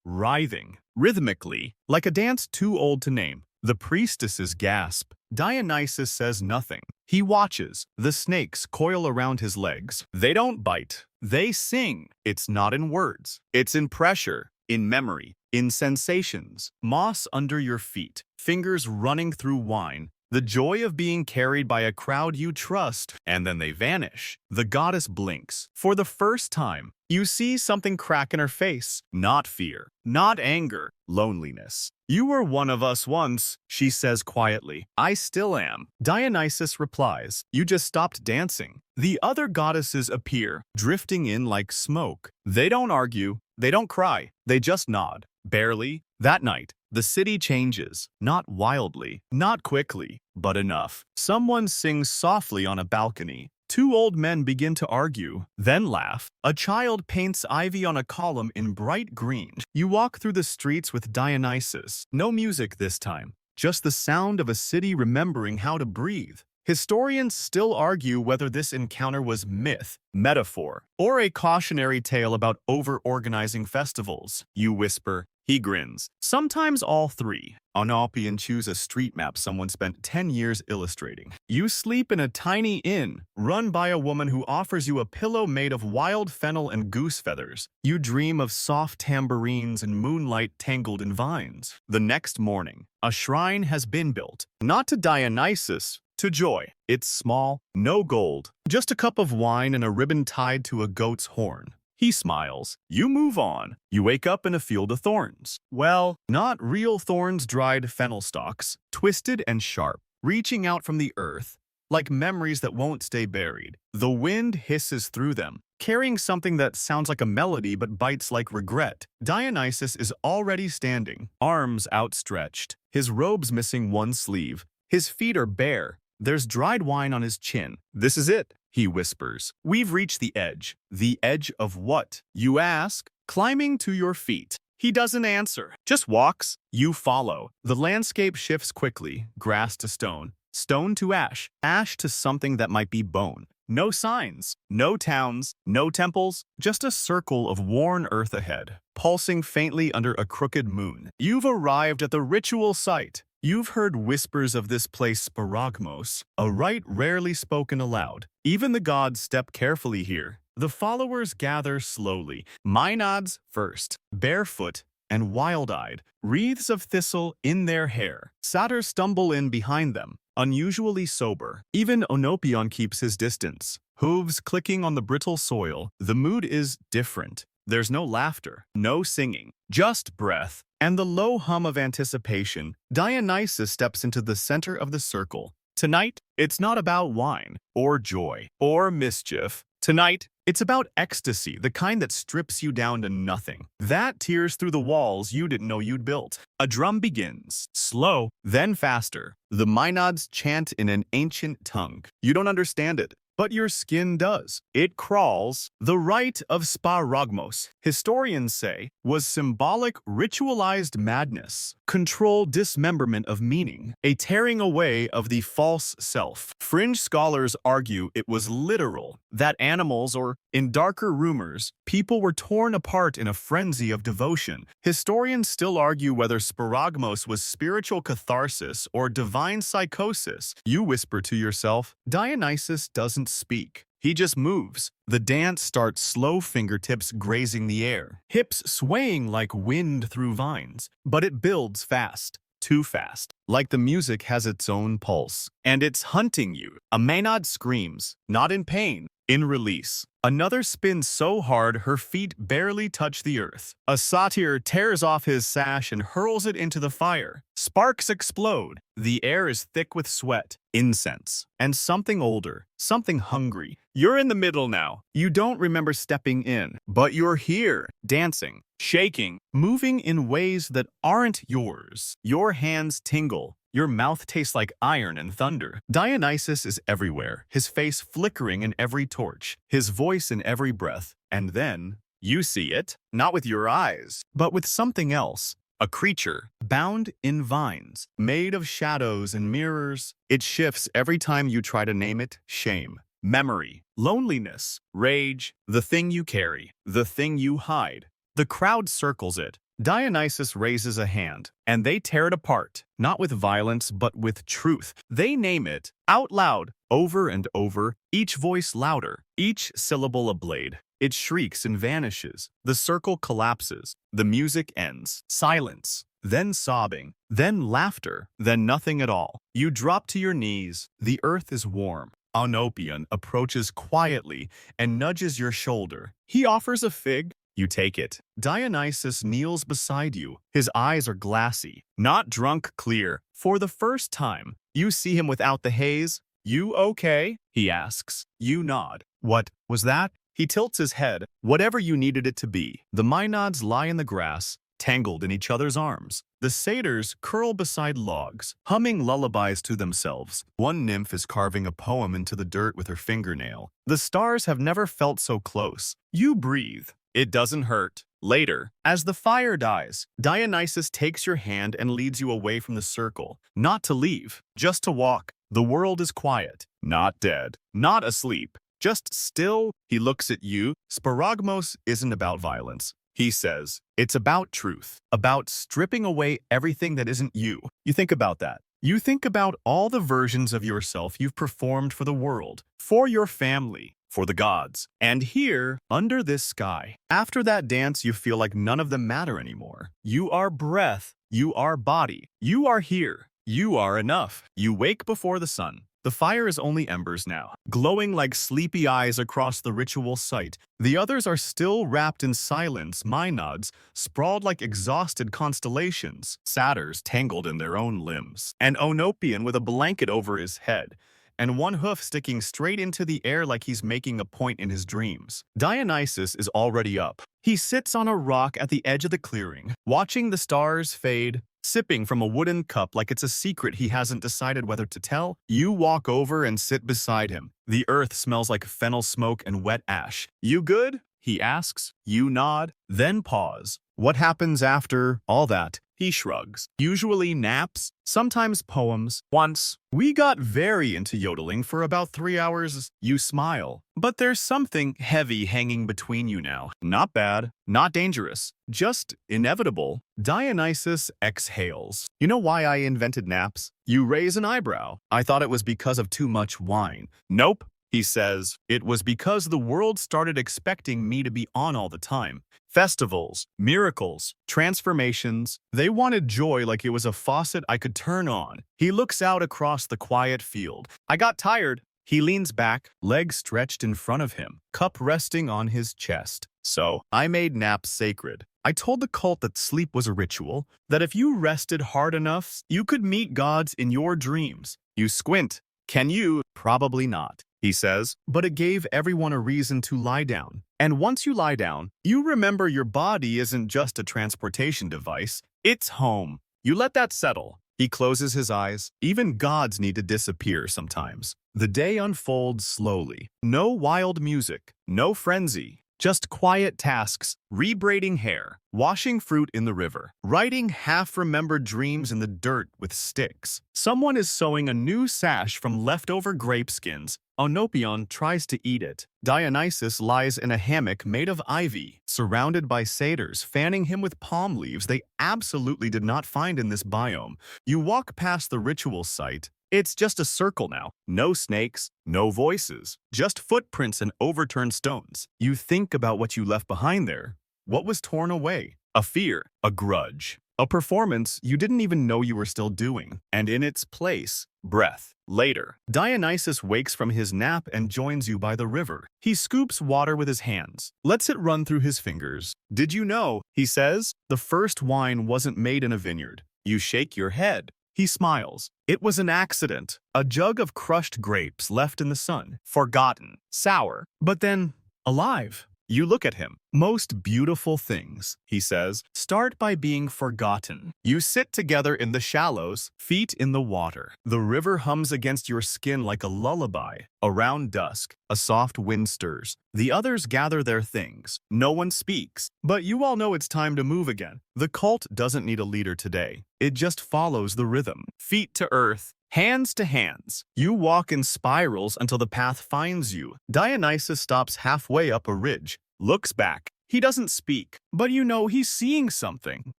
writhing, rhythmically, like a dance too old to name. The priestesses gasp. Dionysus says nothing. He watches. The snakes coil around his legs. They don't bite. They sing. It's not in words. It's in pressure, in memory, in sensations. Moss under your feet, fingers running through wine. The joy of being carried by a crowd you trust, and then they vanish. The goddess blinks. For the first time, you see something crack in her face. Not fear, not anger, loneliness. You were one of us once, she says quietly. I still am. Dionysus replies, you just stopped dancing. The other goddesses appear, drifting in like smoke. They don't argue, they don't cry, they just nod. Barely. That night, the city changes. Not wildly, not quickly, but enough. Someone sings softly on a balcony. Two old men begin to argue, then laugh. A child paints ivy on a column in bright green. You walk through the streets with Dionysus. No music this time, just the sound of a city remembering how to breathe. Historians still argue whether this encounter was myth, metaphor, or a cautionary tale about over-organizing festivals. You whisper. He grins. Sometimes all three. Olympus choose a street map someone spent 10 years illustrating. You sleep in a tiny inn, run by a woman who offers you a pillow made of wild fennel and goose feathers. You dream of soft tambourines and moonlight tangled in vines. The next morning, a shrine has been built. Not to Dionysus, to joy. It's small, no gold, just a cup of wine and a ribbon tied to a goat's horn. He smiles. You move on. You wake up in a field of thorns. Well, not real thorns, dried fennel stalks, twisted and sharp, reaching out from the earth, like memories that won't stay buried. The wind hisses through them, carrying something that sounds like a melody but bites like regret. Dionysus is already standing, arms outstretched, his robes missing one sleeve. His feet are bare. There's dried wine on his chin. This is it, he whispers. We've reached the edge. The edge of what? You ask, climbing to your feet. He doesn't answer, just walks. You follow. The landscape shifts quickly, grass to stone, stone to ash, ash to something that might be bone. No signs, no towns, no temples, just a circle of worn earth ahead, pulsing faintly under a crooked moon. You've arrived at the ritual site. You've heard whispers of this place sparagmos, a rite rarely spoken aloud. Even the gods step carefully here. The followers gather slowly, maenads first, barefoot and wild-eyed, wreaths of thistle in their hair. Satyrs stumble in behind them, unusually sober. Even Olympus keeps his distance, hooves clicking on the brittle soil. The mood is different. There's no laughter, no singing, just breath, and the low hum of anticipation. Dionysus steps into the center of the circle. Tonight, it's not about wine, or joy, or mischief. Tonight, it's about ecstasy, the kind that strips you down to nothing. That tears through the walls you didn't know you'd built. A drum begins, slow, then faster. The maenads chant in an ancient tongue. You don't understand it, but your skin does. It crawls. The rite of sparagmos, historians say, was symbolic, ritualized madness, controlled dismemberment of meaning, a tearing away of the false self. Fringe scholars argue it was literal, that animals, or in darker rumors, people were torn apart in a frenzy of devotion. Historians still argue whether sparagmos was spiritual catharsis or divine psychosis. You whisper to yourself, Dionysus doesn't speak. He just moves. The dance starts slow, fingertips grazing the air, hips swaying like wind through vines. But it builds fast, too fast, like the music has its own pulse. And it's hunting you. A maenad screams, not in pain, in release. Another spins so hard her feet barely touch the earth. A satyr tears off his sash and hurls it into the fire. Sparks explode. The air is thick with sweat, incense, and something older, something hungry. You're in the middle now. You don't remember stepping in, but you're here, dancing, shaking, moving in ways that aren't yours. Your hands tingle. Your mouth tastes like iron and thunder. Dionysus is everywhere, his face flickering in every torch, his voice in every breath. And then, you see it, not with your eyes, but with something else. A creature, bound in vines, made of shadows and mirrors. It shifts every time you try to name it. Shame, memory, loneliness, rage, the thing you carry, the thing you hide. The crowd circles it. Dionysus raises a hand, and they tear it apart, not with violence, but with truth. They name it, out loud, over and over, each voice louder, each syllable a blade. It shrieks and vanishes. The circle collapses. The music ends. Silence. Then sobbing. Then laughter. Then nothing at all. You drop to your knees. The earth is warm. Olympus approaches quietly and nudges your shoulder. He offers a fig. You take it. Dionysus kneels beside you. His eyes are glassy, not drunk clear. For the first time, you see him without the haze. You okay? He asks. You nod. What was that? He tilts his head. Whatever you needed it to be. The Maenads lie in the grass, tangled in each other's arms. The satyrs curl beside logs, humming lullabies to themselves. One nymph is carving a poem into the dirt with her fingernail. The stars have never felt so close. You breathe. It doesn't hurt. Later, as the fire dies, Dionysus takes your hand and leads you away from the circle. Not to leave, just to walk. The world is quiet. Not dead. Not asleep. Just still. He looks at you. Sparagmos isn't about violence. He says, it's about truth. About stripping away everything that isn't you. You think about that. You think about all the versions of yourself you've performed for the world, for your family, for the gods. And here, under this sky, after that dance, you feel like none of them matter anymore. You are breath. You are body. You are here. You are enough. You wake before the sun. The fire is only embers now, glowing like sleepy eyes across the ritual site. The others are still wrapped in silence, Maenads, sprawled like exhausted constellations, satyrs tangled in their own limbs, an Olympus with a blanket over his head, and one hoof sticking straight into the air like he's making a point in his dreams. Dionysus is already up. He sits on a rock at the edge of the clearing, watching the stars fade, sipping from a wooden cup like it's a secret he hasn't decided whether to tell. You walk over and sit beside him. The earth smells like fennel smoke and wet ash. You good? He asks. You nod, then pause. What happens after all that? He shrugs. Usually naps, sometimes poems. Once, we got very into yodeling for about 3 hours. You smile. But there's something heavy hanging between you now. Not bad, not dangerous, just inevitable. Dionysus exhales. You know why I invented naps? You raise an eyebrow. I thought it was because of too much wine. Nope. He says, it was because the world started expecting me to be on all the time. Festivals, miracles, transformations. They wanted joy like it was a faucet I could turn on. He looks out across the quiet field. I got tired. He leans back, legs stretched in front of him, cup resting on his chest. So, I made naps sacred. I told the cult that sleep was a ritual, that if you rested hard enough, you could meet gods in your dreams. You squint. Can you? Probably not, he says, but it gave everyone a reason to lie down. And once you lie down, you remember your body isn't just a transportation device, it's home. You let that settle. He closes his eyes. Even gods need to disappear sometimes. The day unfolds slowly. No wild music, no frenzy. Just quiet tasks, rebraiding hair, washing fruit in the river, writing half-remembered dreams in the dirt with sticks. Someone is sewing a new sash from leftover grape skins. Olympus tries to eat it. Dionysus lies in a hammock made of ivy, surrounded by satyrs fanning him with palm leaves they absolutely did not find in this biome. You walk past the ritual site. It's just a circle now. No snakes, no voices, just footprints and overturned stones. You think about what you left behind there. What was torn away? A fear, a grudge, a performance you didn't even know you were still doing. And in its place, breath. Later, Dionysus wakes from his nap and joins you by the river. He scoops water with his hands, lets it run through his fingers. Did you know, he says, the first wine wasn't made in a vineyard. You shake your head. He smiles. It was an accident. A jug of crushed grapes left in the sun. Forgotten. Sour. But then, alive. You look at him. Most beautiful things, he says, start by being forgotten. You sit together in the shallows, feet in the water. The river hums against your skin like a lullaby. Around dusk, a soft wind stirs. The others gather their things. No one speaks. But you all know it's time to move again. The cult doesn't need a leader today. It just follows the rhythm. Feet to earth. Hands to hands. You walk in spirals until the path finds you. Dionysus stops halfway up a ridge, looks back. He doesn't speak, but you know he's seeing something.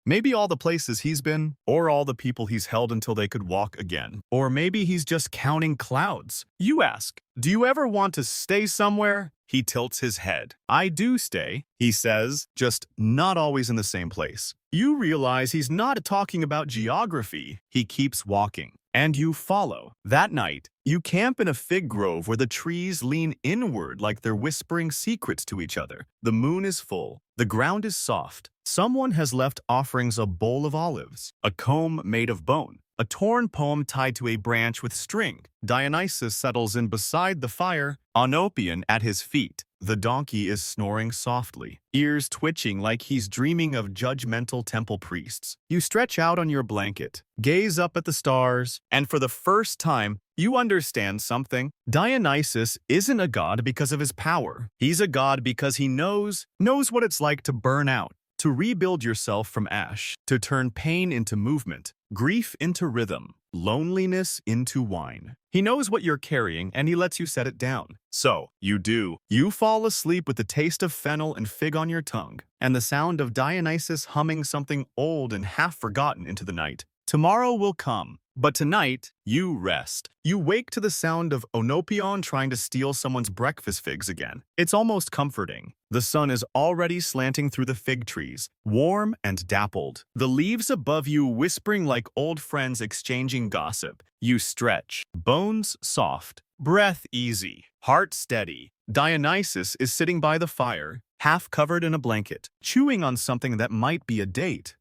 Maybe all the places he's been, or all the people he's held until they could walk again. Or maybe he's just counting clouds. You ask, do you ever want to stay somewhere? He tilts his head. I do stay, he says, just not always in the same place. You realize he's not talking about geography. He keeps walking. And you follow. That night, you camp in a fig grove where the trees lean inward like they're whispering secrets to each other. The moon is full. The ground is soft. Someone has left offerings a bowl of olives, a comb made of bone, a torn poem tied to a branch with string. Dionysus settles in beside the fire, Olympus at his feet. The donkey is snoring softly, ears twitching like he's dreaming of judgmental temple priests. You stretch out on your blanket, gaze up at the stars, and for the first time, you understand something. Dionysus isn't a god because of his power. He's a god because he knows what it's like to burn out, to rebuild yourself from ash, to turn pain into movement, grief into rhythm, loneliness into wine. He knows what you're carrying and he lets you set it down. So, you do. You fall asleep with the taste of fennel and fig on your tongue, and the sound of Dionysus humming something old and half-forgotten into the night. Tomorrow will come, but tonight, you rest. You wake to the sound of Olympus trying to steal someone's breakfast figs again. It's almost comforting. The sun is already slanting through the fig trees, warm and dappled. The leaves above you whispering like old friends exchanging gossip. You stretch, bones soft, breath easy, heart steady. Dionysus is sitting by the fire, half covered in a blanket, chewing on something that might be a date.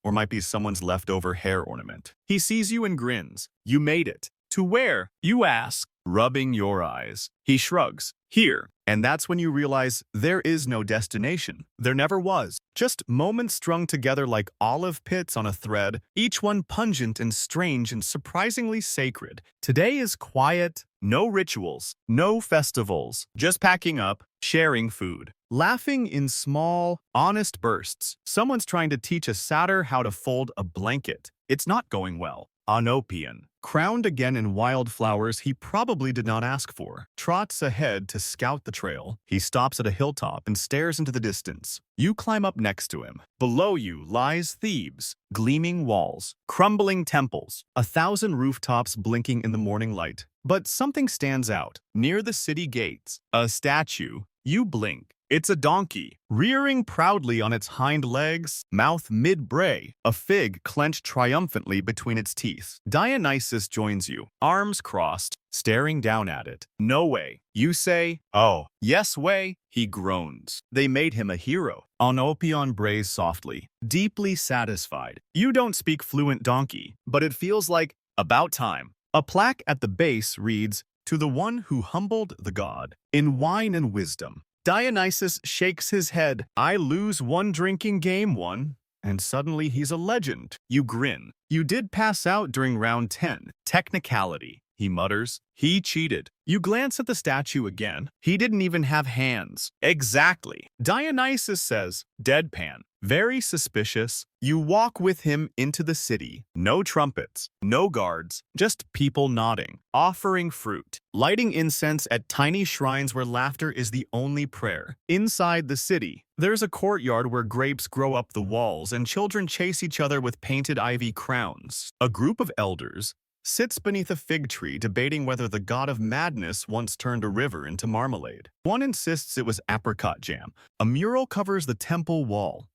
Or might be someone's leftover hair ornament. He sees you and grins. You made it. To where? You ask, rubbing your eyes. He shrugs. Here. And that's when you realize there is no destination. There never was. Just moments strung together like olive pits on a thread, each one pungent and strange and surprisingly sacred. Today is quiet, no rituals, no festivals, just packing up, sharing food, laughing in small, honest bursts. Someone's trying to teach a satyr how to fold a blanket. It's not going well. Olympus, crowned again in wildflowers he probably did not ask for, trots ahead to scout the trail. He stops at a hilltop and stares into the distance. You climb up next to him. Below you lies Thebes, gleaming walls, crumbling temples, 1,000 rooftops blinking in the morning light. But something stands out. Near the city gates, a statue. You blink. It's a donkey, rearing proudly on its hind legs, mouth mid-bray, a fig clenched triumphantly between its teeth. Dionysus joins you, arms crossed, staring down at it. No way. You say, oh, yes way. He groans. They made him a hero. Olympus brays softly, deeply satisfied. You don't speak fluent donkey, but it feels like about time. A plaque at the base reads, to the one who humbled the god, in wine and wisdom. Dionysus shakes his head. I lose one drinking game one, and suddenly he's a legend. You grin. You did pass out during round 10. Technicality, he mutters. He cheated. You glance at the statue again. He didn't even have hands. Exactly. Dionysus says, deadpan. Very suspicious. You walk with him into the city. No trumpets, no guards, just people nodding, offering fruit, lighting incense at tiny shrines where laughter is the only prayer. Inside the city, there's a courtyard where grapes grow up the walls and children chase each other with painted ivy crowns. A group of elders sits beneath a fig tree debating whether the god of madness once turned a river into marmalade. One insists it was apricot jam. A mural covers the temple wall.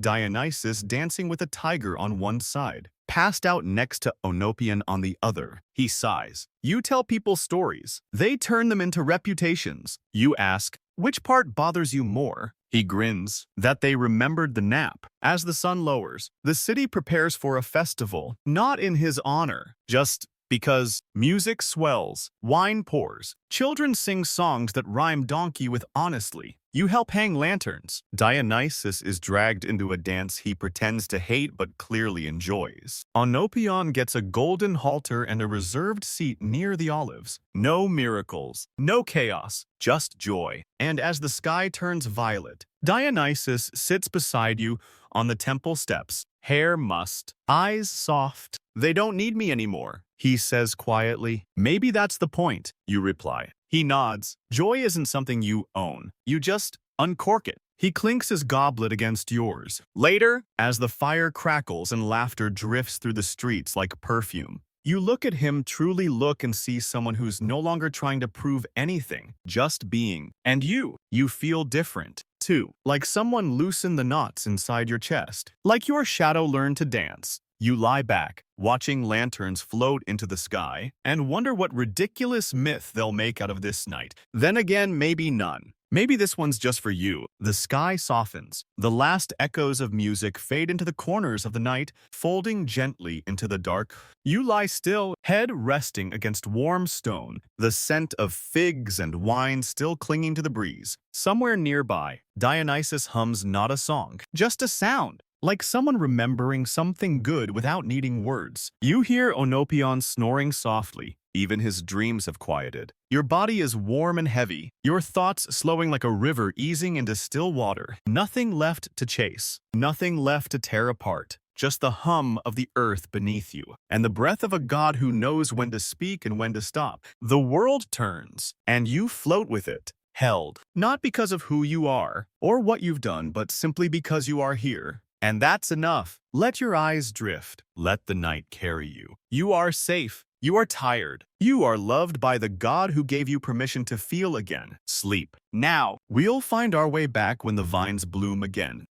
Dionysus dancing with a tiger on one side, passed out next to Olympus on the other. He sighs. You tell people stories. They turn them into reputations. You ask, which part bothers you more? He grins that they remembered the nap. As the sun lowers, the city prepares for a festival, not in his honor, just because music swells, wine pours, children sing songs that rhyme donkey with honestly. You help hang lanterns. Dionysus is dragged into a dance he pretends to hate but clearly enjoys. Onopion gets a golden halter and a reserved seat near the olives. No miracles, no chaos, just joy. And as the sky turns violet, Dionysus sits beside you on the temple steps, hair mussed, eyes soft. They don't need me anymore, he says quietly. Maybe that's the point, you reply. He nods. Joy isn't something you own. You just uncork it. He clinks his goblet against yours. Later, as the fire crackles and laughter drifts through the streets like perfume, you look at him, truly look, and see someone who's no longer trying to prove anything, just being. And you feel different, too. Like someone loosened the knots inside your chest. Like your shadow learned to dance. You lie back, watching lanterns float into the sky, and wonder what ridiculous myth they'll make out of this night. Then again, maybe none. Maybe this one's just for you. The sky softens. The last echoes of music fade into the corners of the night, folding gently into the dark. You lie still, head resting against warm stone, the scent of figs and wine still clinging to the breeze. Somewhere nearby, Dionysus hums not a song, just a sound. Like someone remembering something good without needing words. You hear Onopion snoring softly. Even his dreams have quieted. Your body is warm and heavy, your thoughts slowing like a river easing into still water. Nothing left to chase, nothing left to tear apart. Just the hum of the earth beneath you, and the breath of a god who knows when to speak and when to stop. The world turns, and you float with it. Held, not because of who you are or what you've done, but simply because you are here. And that's enough. Let your eyes drift. Let the night carry you. You are safe. You are tired. You are loved by the God who gave you permission to feel again. Sleep. Now, we'll find our way back when the vines bloom again.